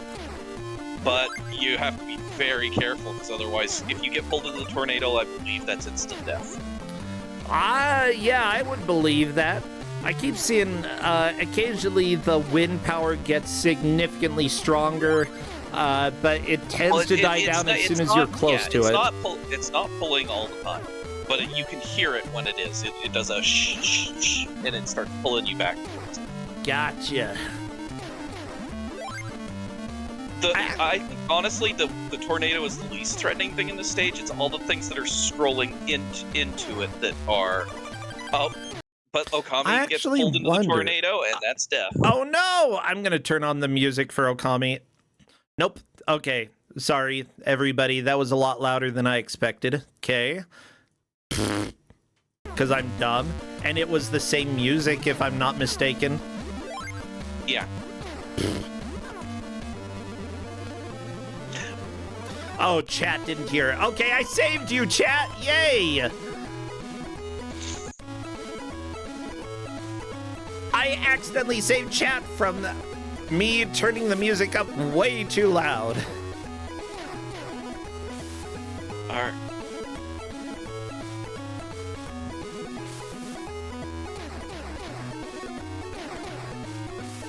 But you have to be very careful, because otherwise, if you get pulled into the tornado, I believe that's instant death. Yeah, I would believe that. I keep seeing occasionally the wind power gets significantly stronger, but it tends to die down as soon as you're close to it. It's not pulling all the time. but you can hear it when it is. It does a shh, shh, shh, and it starts pulling you back towards it. Gotcha. I think, honestly, the tornado is the least threatening thing in the stage. It's all the things that are scrolling into it that are up. But Okami gets pulled into the tornado, and that's death. Oh no! I'm gonna turn on the music for Okami. Nope. Okay. Sorry, everybody. That was a lot louder than I expected. Okay. Because I'm dumb. And it was the same music, if I'm not mistaken. Yeah. Oh, chat didn't hear it. Okay, I saved you, chat. Yay! I accidentally saved chat from me turning the music up way too loud. All right.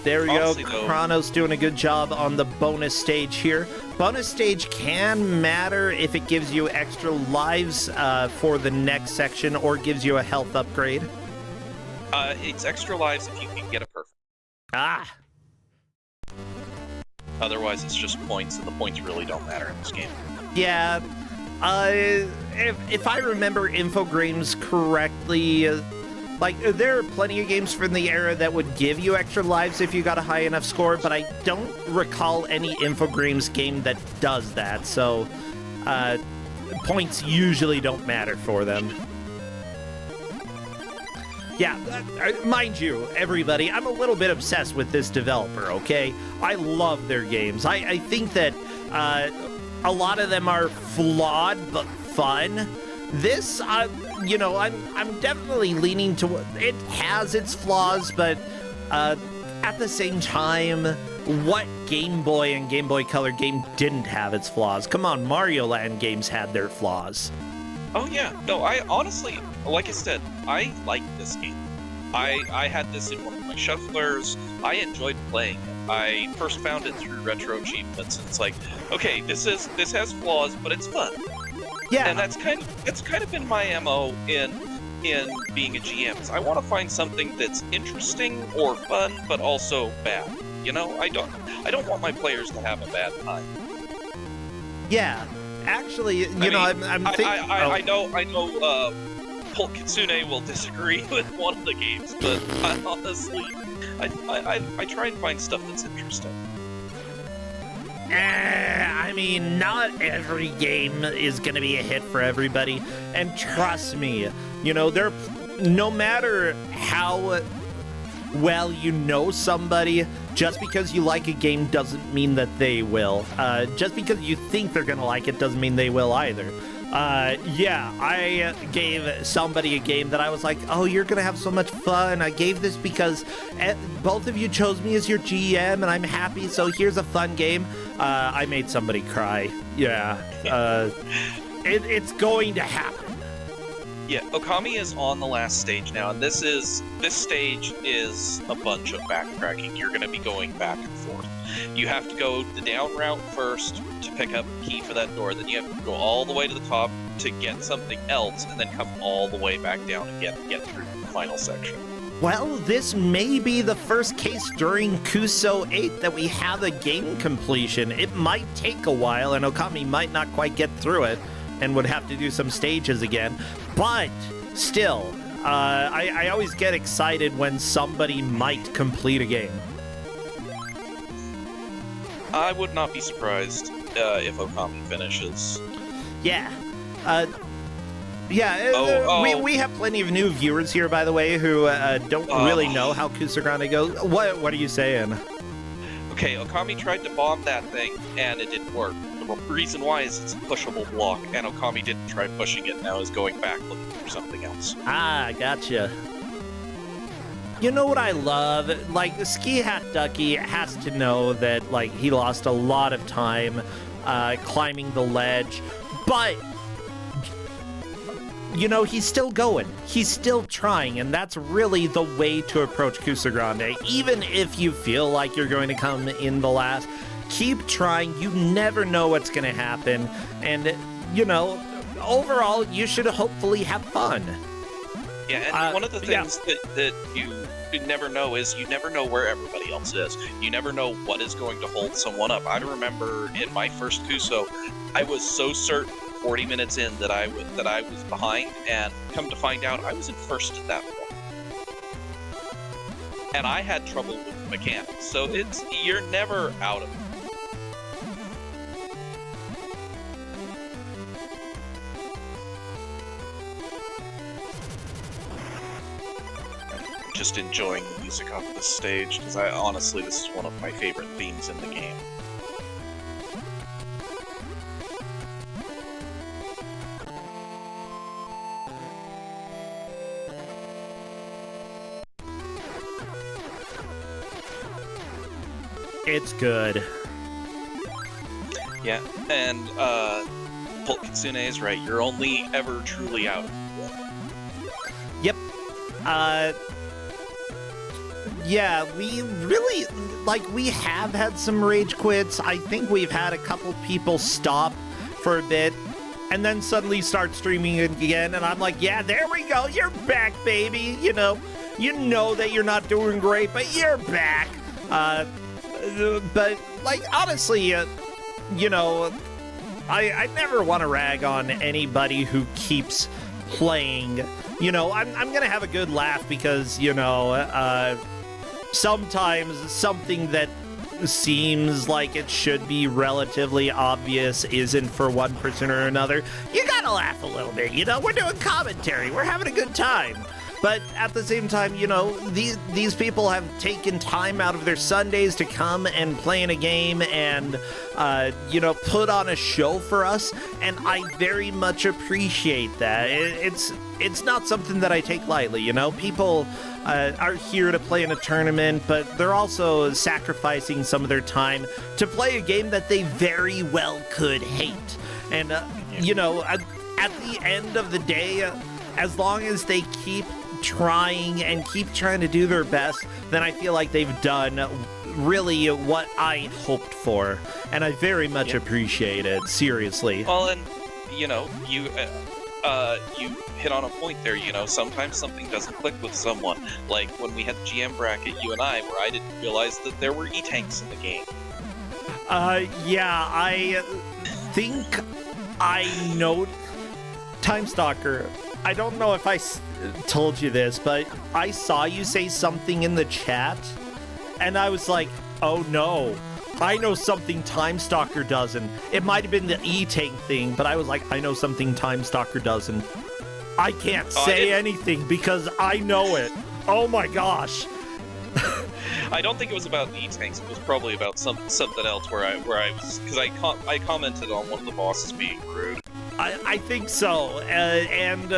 There we go. Chrono's doing a good job on the bonus stage here. Bonus stage can matter if it gives you extra lives for the next section or gives you a health upgrade. It's extra lives if you can get a perfect. Ah. Otherwise, it's just points, and the points really don't matter in this game. Yeah. If I remember Infogrames correctly, like, there are plenty of games from the era that would give you extra lives if you got a high enough score, but I don't recall any Infogrames game that does that, so points usually don't matter for them. Yeah, mind you, everybody, I'm a little bit obsessed with this developer, okay? I love their games. I think that a lot of them are flawed but fun. This, you know, I'm definitely leaning to it has its flaws, but at the same time, what Game Boy and Game Boy Color game didn't have its flaws? Come on, Mario Land games had their flaws. Oh yeah, no, I honestly, like I said, I like this game. I had this in one of my shufflers. I enjoyed playing it. I first found it through retro achievements, and it's like, okay, this has flaws, but it's fun. Yeah, and that's kind of been my MO in being a GM. Is I want to find something that's interesting or fun, but also bad. You know, I don't want my players to have a bad time. Yeah, actually, you know, I'm thinking. I know. Pulp Kitsune will disagree with one of the games, but honestly, I try and find stuff that's interesting. I mean, not every game is going to be a hit for everybody. And trust me, you know, no matter how well you know somebody, just because you like a game doesn't mean that they will. Just because you think they're going to like it doesn't mean they will either. Yeah, I gave somebody a game that I was like, oh, you're gonna have so much fun. I gave this because both of you chose me as your GM, and I'm happy, so here's a fun game. I made somebody cry. Yeah, it's going to happen. Yeah, Okami is on the last stage now, and this stage is a bunch of backtracking. You're gonna be going back and forth. You have to go the down route first to pick up the key for that door, then you have to go all the way to the top to get something else, and then come all the way back down again to get through the final section. Well, this may be the first case during Kusogrand8 that we have a game completion. It might take a while, and Okami might not quite get through it, and would have to do some stages again, but still, I always get excited when somebody might complete a game. I would not be surprised if Okami finishes. Yeah. We have plenty of new viewers here, by the way, who don't really know how Kusogrand8 goes. What are you saying? Okay, Okami tried to bomb that thing, and it didn't work. The reason why is it's a pushable block, and Okami didn't try pushing it, now is going back looking for something else. Ah, gotcha. You know what I love? Like, Ski Hat Ducky has to know that, like, he lost a lot of time climbing the ledge, but, you know, he's still going. He's still trying, and that's really the way to approach Kusogrand8. Even if you feel like you're going to come in the last, keep trying. You never know what's going to happen, and, you know, overall, you should hopefully have fun. Yeah, and one of the things that you never know is you never know where everybody else is. You never know what is going to hold someone up. I remember in my first Kuso, I was so certain 40 minutes in that I was behind, and come to find out I was in first at that point. And I had trouble with the mechanics, so you're never out of it. Just enjoying the music off this stage, because honestly, this is one of my favorite themes in the game. It's good. Yeah, and Kitsune is right. You're only ever truly out of it. Yep. Yeah, we really, we have had some rage quits. I think we've had a couple people stop for a bit and then suddenly start streaming again. And I'm like, yeah, there we go. You're back, baby. You know that you're not doing great, but you're back. But, honestly, I never want to rag on anybody who keeps playing. I'm going to have a good laugh because, sometimes something that seems like it should be relatively obvious isn't for one person or another. You gotta laugh a little bit, we're doing commentary, we're having a good time. But at the same time, these people have taken time out of their Sundays to come and play in a game and, put on a show for us, and I very much appreciate that. It's not something that I take lightly, People are here to play in a tournament, but they're also sacrificing some of their time to play a game that they very well could hate. And, at the end of the day, as long as they keep trying to do their best, then I feel like they've done really what I hoped for, and I very much appreciate it, seriously. Well, and you hit on a point there. Sometimes something doesn't click with someone, like when we had the GM bracket, you and I, where I didn't realize that there were E-tanks in the game. Yeah, I think I know Time Stalker. I don't know if I told you this, but I saw you say something in the chat, and I was like, oh no, I know something Time Stalker doesn't. It might have been the E-tank thing, but I was like, I know something Time Stalker doesn't. I can't say anything because I know it. Oh my gosh. I don't think it was about the E-tanks. It was probably about something else where I was, because I commented on one of the bosses being rude. I think so, and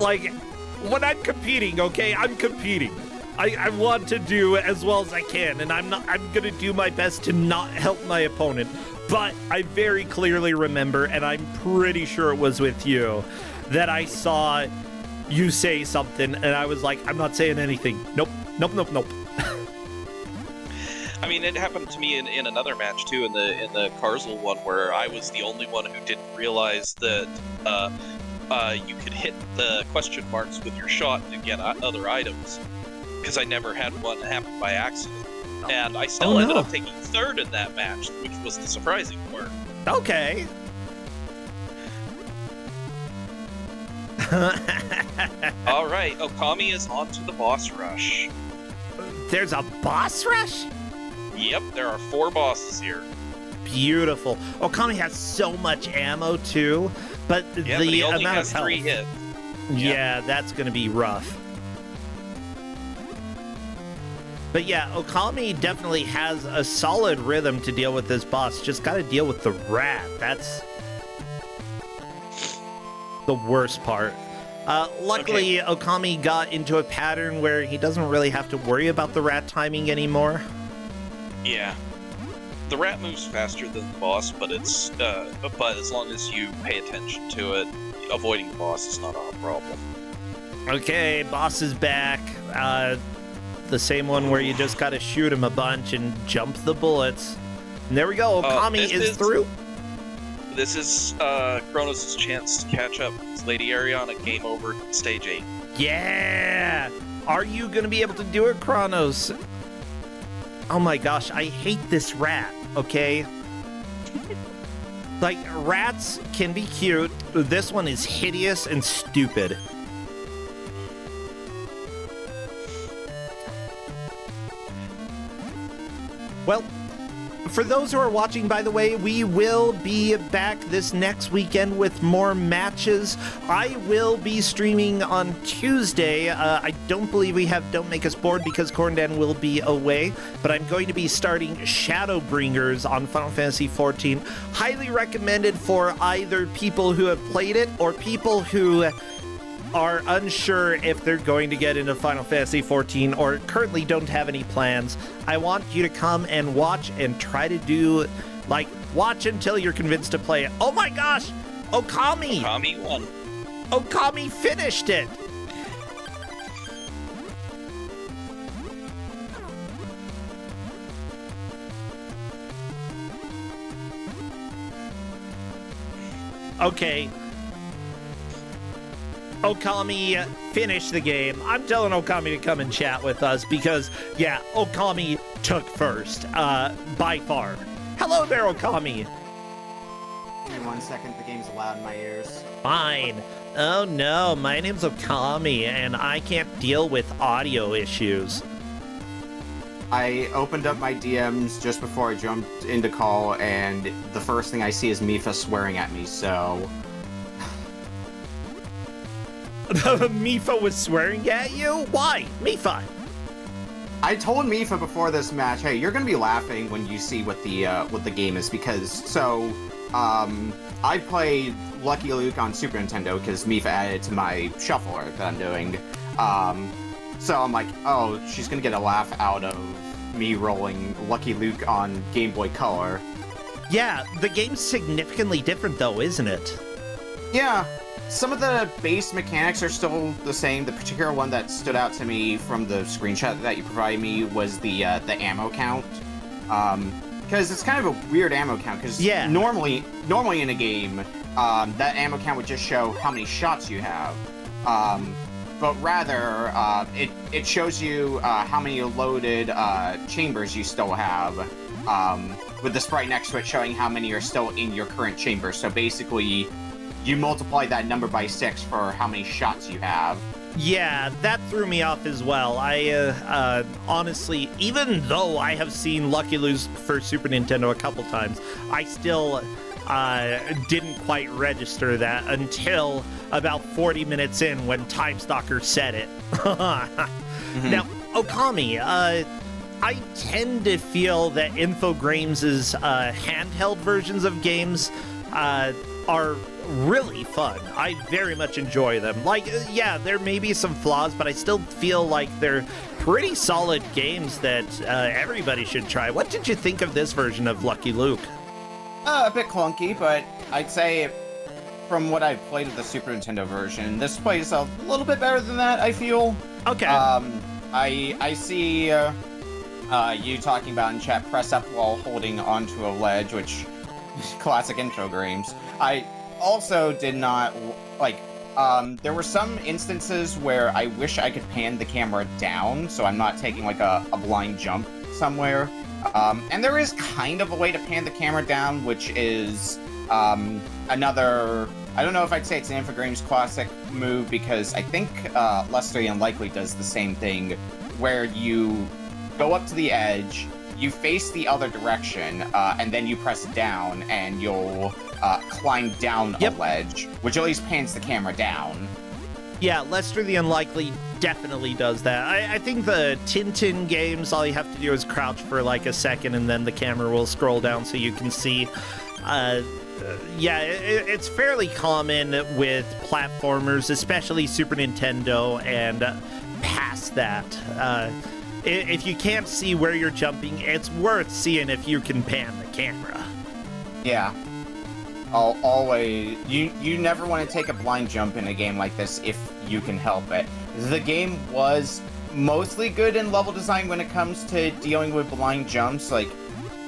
when I'm competing, okay, I'm competing. I want to do as well as I can, and I'm gonna do my best to not help my opponent. But I very clearly remember, and I'm pretty sure it was with you, that I saw you say something, and I was like, I'm not saying anything. Nope. I mean, it happened to me in another match too, in the Karzal one, where I was the only one who didn't realize that you could hit the question marks with your shot to get other items, because I never had one happen by accident, and I still ended up taking third in that match, which was the surprising part. Okay. All right, Okami is on to the boss rush. There's a boss rush? Yep, there are 4 bosses here. Beautiful. Okami has so much ammo too, but but the he only amount has of health. 3 hits. Yeah, that's gonna be rough. But yeah, Okami definitely has a solid rhythm to deal with this boss. Just gotta deal with the rat. That's the worst part. Luckily, Okami got into a pattern where he doesn't really have to worry about the rat timing anymore. Yeah. The rat moves faster than the boss, but it's but as long as you pay attention to it, avoiding the boss is not a problem. Okay, boss is back. The same one where you just gotta shoot him a bunch and jump the bullets. And there we go, Okami is through. this is Kronos' chance to catch up with Lady Ariana. Game over, stage 8. Yeah! Are you gonna be able to do it, Kronos? Oh my gosh, I hate this rat, okay? Like, rats can be cute. This one is hideous and stupid. Well, for those who are watching, by the way, we will be back this next weekend with more matches. I will be streaming on Tuesday. I don't believe we have Don't Make Us Bored because Corndan will be away, but I'm going to be starting Shadowbringers on Final Fantasy XIV. Highly recommended for either people who have played it or people who are unsure if they're going to get into Final Fantasy XIV or currently don't have any plans. I want you to come and watch and try to do, like, watch until you're convinced to play it. Oh my gosh! Okami! Okami won. Okami finished it! Okay. Okami finished the game. I'm telling Okami to come and chat with us because, yeah, Okami took first, by far. Hello there, Okami. Give me 1 second, the game's loud in my ears. Fine. Oh no, my name's Okami, and I can't deal with audio issues. I opened up my DMs just before I jumped into call, and the first thing I see is Mifa swearing at me, so... Mifa was swearing at you? Why? Mifa? I told Mifa before this match, hey, you're gonna be laughing when you see what the game is, because, so, I played Lucky Luke on Super Nintendo, because Mifa added it to my shuffler that I'm doing, so I'm like, oh, she's gonna get a laugh out of me rolling Lucky Luke on Game Boy Color. Yeah, the game's significantly different though, isn't it? Yeah. Some of the base mechanics are still the same. The particular one that stood out to me from the screenshot that you provided me was the ammo count. Because it's kind of a weird ammo count, because normally in a game, that ammo count would just show how many shots you have. But rather, it shows you how many loaded chambers you still have, with the sprite next to it showing how many are still in your current chamber. So basically, you multiply that number by 6 for how many shots you have. Yeah, that threw me off as well. I, honestly, even though I have seen Lucky Luke for Super Nintendo a couple times, I still didn't quite register that until about 40 minutes in when Time Stalker said it. Now, Okami, I tend to feel that Infogrames' handheld versions of games are really fun. I very much enjoy them. Like, yeah, there may be some flaws, but I still feel like they're pretty solid games that everybody should try. What did you think of this version of Lucky Luke? A bit clunky, but I'd say from what I've played of the Super Nintendo version, this plays a little bit better than that, I feel. Okay. I see you talking about in chat, press up while holding onto a ledge, which classic Infogrames. I also did not, like, there were some instances where I wish I could pan the camera down, so I'm not taking, like, a blind jump somewhere. And there is kind of a way to pan the camera down, which is, another... I don't know if I'd say it's an Infogrames classic move, because I think, Lester the Unlikely does the same thing, where you go up to the edge, you face the other direction, and then you press down, and you'll climb down a ledge, which at least pans the camera down. Yeah, Lester the Unlikely definitely does that. I think the Tintin games, all you have to do is crouch for like a second, and then the camera will scroll down so you can see. Yeah, it's fairly common with platformers, especially Super Nintendo, and past that. If you can't see where you're jumping, it's worth seeing if you can pan the camera. Yeah. Always, you never want to take a blind jump in a game like this if you can help it. The game was mostly good in level design when it comes to dealing with blind jumps. Like,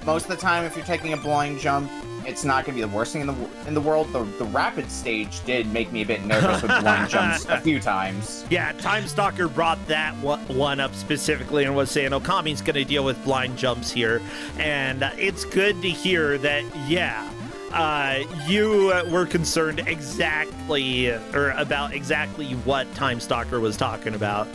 most of the time, if you're taking a blind jump, it's not going to be the worst thing in the world. The rapid stage did make me a bit nervous with blind jumps a few times. Yeah, Time Stalker brought that one up specifically and was saying Okami's going to deal with blind jumps here. And it's good to hear that, you were concerned about exactly what Time Stalker was talking about.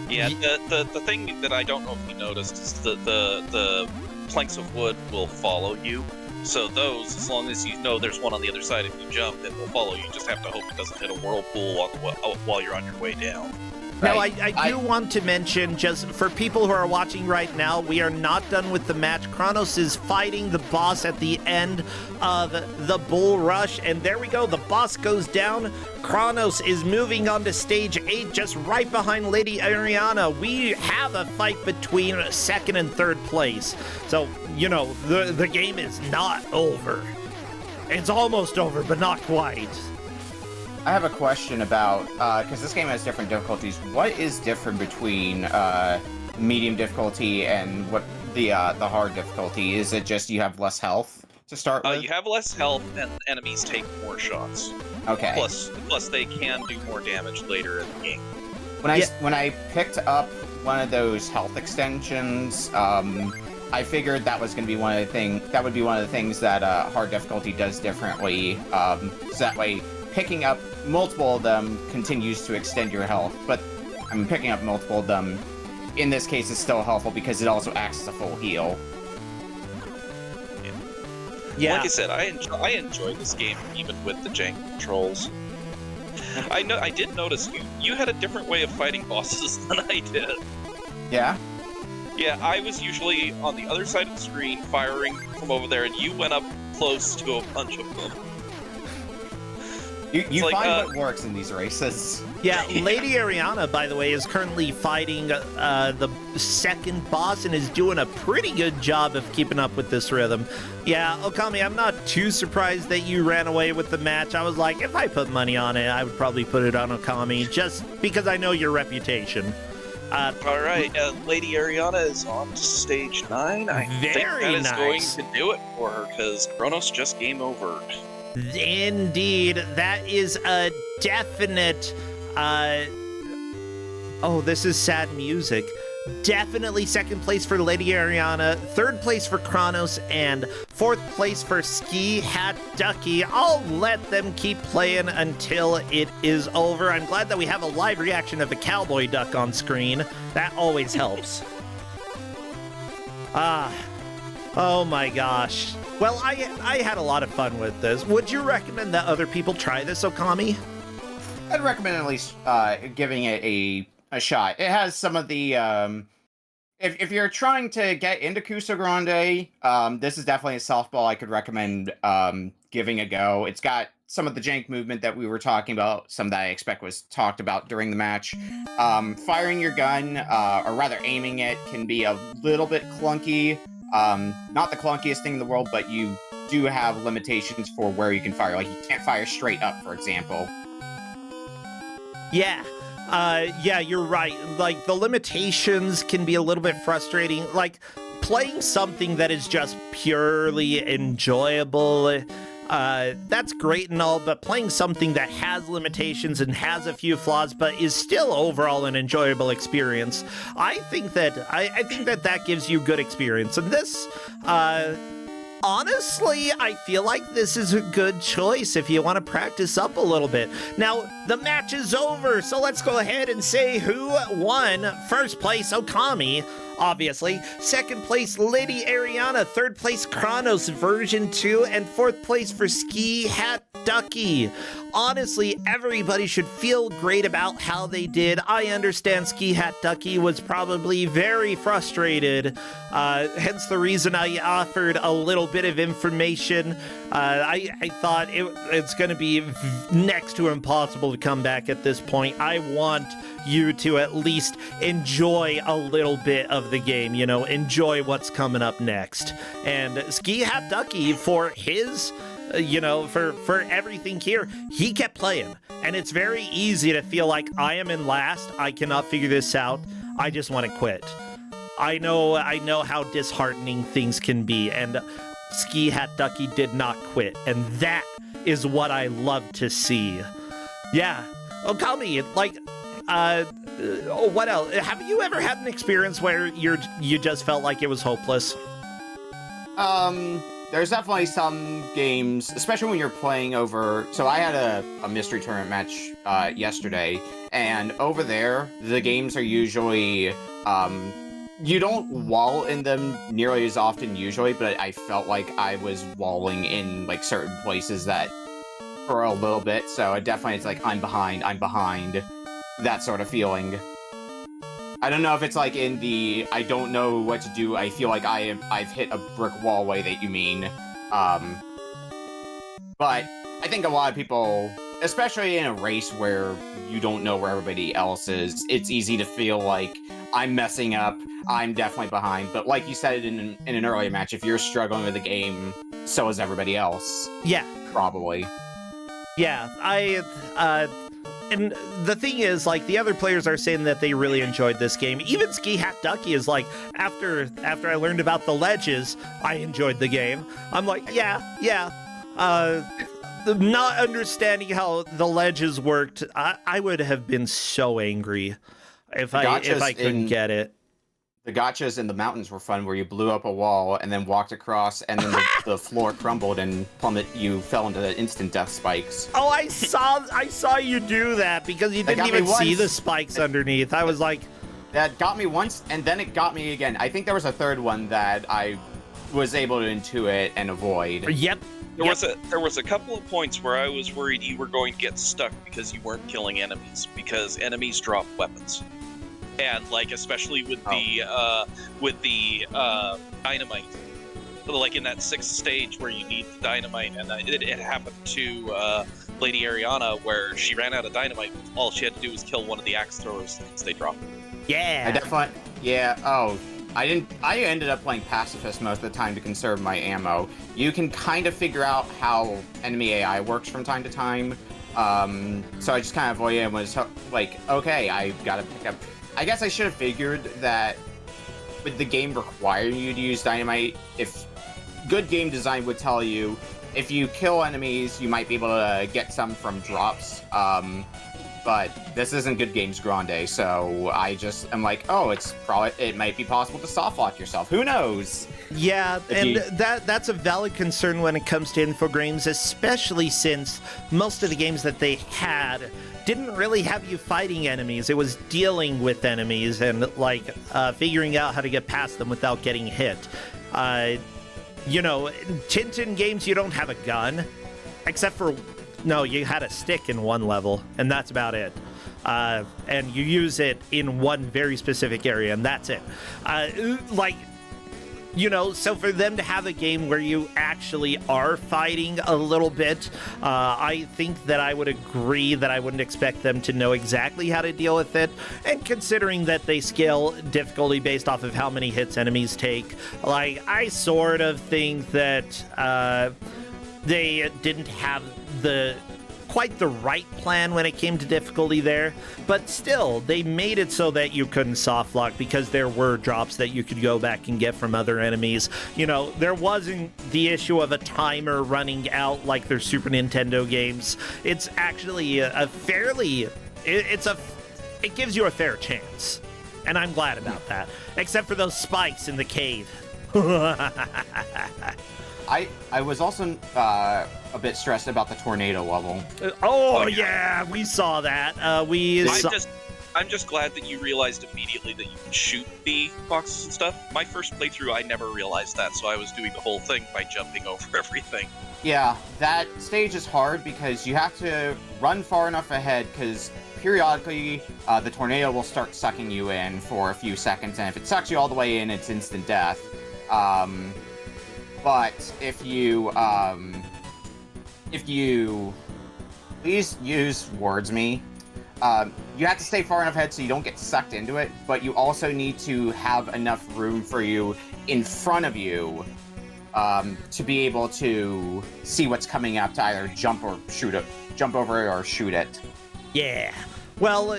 Yeah, the thing that I don't know if you noticed is the planks of wood will follow you. So those, as long as you know there's one on the other side, if you jump, it will follow you. You just have to hope it doesn't hit a whirlpool while you're on your way down. Now, I do want to mention, just for people who are watching right now, we are not done with the match. Kronos is fighting the boss at the end of the Bull Rush, and there we go. The boss goes down. Kronos is moving on to stage 8, just right behind Lady Ariana. We have a fight between second and third place. So, the game is not over. It's almost over, but not quite. I have a question about, because this game has different difficulties. What is different between medium difficulty and what the hard difficulty? Is it just you have less health to start with? You have less health, and enemies take more shots. Okay. Plus they can do more damage later in the game. When I picked up one of those health extensions, I figured that was going to be one of the things that hard difficulty does differently. So that way, picking up multiple of them continues to extend your health, but picking up multiple of them, in this case, is still helpful because it also acts as a full heal. Yeah. Like I said, I enjoy this game even with the jank controls. I did notice you had a different way of fighting bosses than I did. Yeah? Yeah, I was usually on the other side of the screen firing from over there, and you went up close to a bunch of them. You find what works in these races. Yeah, Lady Ariana, by the way, is currently fighting the second boss and is doing a pretty good job of keeping up with this rhythm. Yeah, Okami, I'm not too surprised that you ran away with the match. I was like, if I put money on it, I would probably put it on Okami, just because I know your reputation. Alright, Lady Ariana is on to stage 9. I think that is going to do it for her, because Kronos just game over. Indeed, that is a definite, this is sad music. Definitely second place for Lady Ariana, third place for Kronos, and fourth place for Ski Hat Ducky. I'll let them keep playing until it is over. I'm glad that we have a live reaction of a cowboy duck on screen. That always helps. Oh my gosh. Well, I had a lot of fun with this. Would you recommend that other people try this, Okami? I'd recommend at least giving it a shot. It has some of the... if you're trying to get into Kusogrand8, this is definitely a softball I could recommend giving a go. It's got some of the jank movement that we were talking about, some that I expect was talked about during the match. Firing your gun, or rather aiming it, can be a little bit clunky. Not the clunkiest thing in the world, but you do have limitations for where you can fire. Like, you can't fire straight up, for example. Yeah. Yeah, you're right. Like, the limitations can be a little bit frustrating. Like, playing something that is just purely enjoyable, that's great and all, but playing something that has limitations and has a few flaws, but is still overall an enjoyable experience, I think that gives you good experience. And this, honestly, I feel like this is a good choice if you want to practice up a little bit. Now, the match is over, so let's go ahead and say who won. First place, Okami, obviously. Second place, Lady Ariana. Third place, Kronos version 2. And fourth place for Ski Hat Ducky. Honestly, everybody should feel great about how they did. I understand Ski Hat Ducky was probably very frustrated, hence the reason I offered a little bit of information. I thought it's going to be next to impossible to come back at this point. I want you to at least enjoy a little bit of the game, enjoy what's coming up next. And Ski Hat Ducky, for his... for everything here, he kept playing. And it's very easy to feel like I am in last, I cannot figure this out, I just want to quit. I know how disheartening things can be, and Ski Hat Ducky did not quit, and that is what I love to see. Yeah. Okami, like, what else? Have you ever had an experience where you just felt like it was hopeless? There's definitely some games, especially when you're playing over... So I had a mystery tournament match yesterday, and over there, the games are usually... you don't wall in them nearly as often usually, but I felt like I was walling in, like, certain places that... for a little bit, so it definitely it's like, I'm behind, that sort of feeling. I don't know if it's like in the, I don't know what to do, I feel like I've hit a brick wall way that you mean. But I think a lot of people, especially in a race where you don't know where everybody else is, it's easy to feel like, I'm messing up, I'm definitely behind. But like you said in an earlier match, if you're struggling with the game, so is everybody else. Yeah. Probably. Yeah, and the thing is, like, the other players are saying that they really enjoyed this game. Even Ski Hat Ducky is like, after I learned about the ledges, I enjoyed the game. I'm like, yeah. Not understanding how the ledges worked, I would have been so angry if I couldn't get it. The gotchas in the mountains were fun, where you blew up a wall and then walked across, and then the floor crumbled and you fell into the instant death spikes. Oh, I saw you do that because you didn't even see the spikes underneath. I was like... That got me once, and then it got me again. I think there was a third one that I was able to intuit and avoid. Yep. There was a couple of points where I was worried you were going to get stuck because you weren't killing enemies, because enemies drop weapons. And like, especially with the dynamite, like in that 6th stage where you need the dynamite, and it happened to Lady Ariana where she ran out of dynamite. All she had to do was kill one of the axe throwers since they dropped. Yeah. I ended up playing pacifist most of the time to conserve my ammo. You can kind of figure out how enemy AI works from time to time. So I just kind of avoided it and was like, okay, I gotta pick up. I guess I should have figured that with the game requiring you to use dynamite, if good game design would tell you, if you kill enemies, you might be able to get some from drops. But this isn't Good Games Grande, so I just am like, oh, it might be possible to soft lock yourself. Who knows? Yeah, and that's a valid concern when it comes to Infogrames, especially since most of the games that they had didn't really have you fighting enemies. It was dealing with enemies and like figuring out how to get past them without getting hit. You know, in Tintin games, you don't have a gun, except for, no, you had a stick in one level, and that's about it. And you use it in one very specific area, and that's it. Like, you know, so for them to have a game where you actually are fighting a little bit, I think that I would agree that I wouldn't expect them to know exactly how to deal with it. And considering that they scale difficulty based off of how many hits enemies take, like, I sort of think that they didn't have quite the right plan when it came to difficulty there, but still, they made it so that you couldn't soft lock because there were drops that you could go back and get from other enemies. You know, there wasn't the issue of a timer running out like their Super Nintendo games. It's actually it gives you a fair chance, and I'm glad about that, except for those spikes in the cave. I was also a bit stressed about the tornado level. Oh yeah, we saw that. I'm just glad that you realized immediately that you can shoot the boxes and stuff. My first playthrough, I never realized that, so I was doing the whole thing by jumping over everything. Yeah, that stage is hard because you have to run far enough ahead, because periodically the tornado will start sucking you in for a few seconds, and if it sucks you all the way in, it's instant death. But if you please use words me, you have to stay far enough ahead so you don't get sucked into it, but you also need to have enough room for you in front of you to be able to see what's coming up to either jump over it or shoot it. Yeah. Well,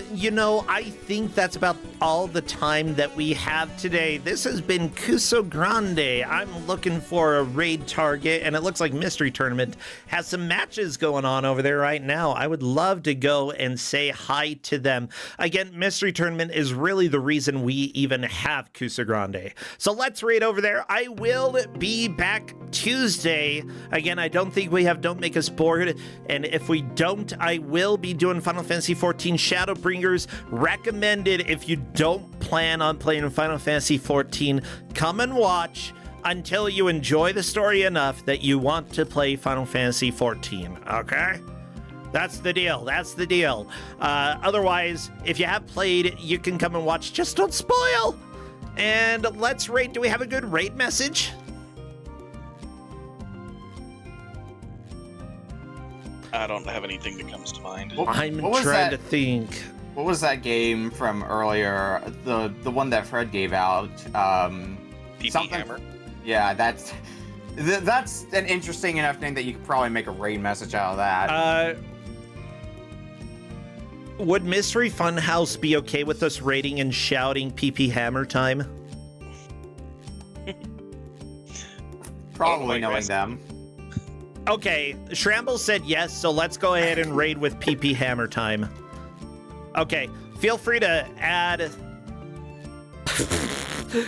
I think that's about all the time that we have today. This has been Kusogrand8. I'm looking for a raid target, and it looks like Mystery Tournament has some matches going on over there right now. I would love to go and say hi to them. Again, Mystery Tournament is really the reason we even have Kusogrand8. So let's raid over there. I will be back Tuesday. Again, I don't think we have Don't Make Us Bored, and if we don't, I will be doing Final Fantasy XIV Shadowbringers. Recommended if you don't plan on playing Final Fantasy XIV, come and watch until you enjoy the story enough that you want to play Final Fantasy XIV, okay? That's the deal. That's the deal. Otherwise, if you have played, you can come and watch. Just don't spoil. And let's rate. Do we have a good rate message? I don't have anything that comes to mind. I'm trying to think. What was that game from earlier? The one that Fred gave out. PP Hammer. Yeah, that's an interesting enough name that you could probably make a raid message out of that. Would Mystery Funhouse be okay with us raiding and shouting PP Hammer time? Probably knowing them. Okay, Shramble said yes, so let's go ahead and raid with PP Hammer time. Okay, feel free to add...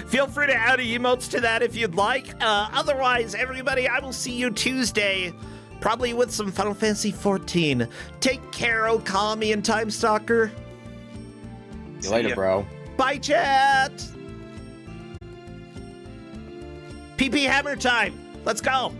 feel free to add emotes to that if you'd like. Otherwise, everybody, I will see you Tuesday, probably with some Final Fantasy XIV. Take care, Okami and Time Stalker. See you later, bro. Bye, chat! PP Hammer time! Let's go!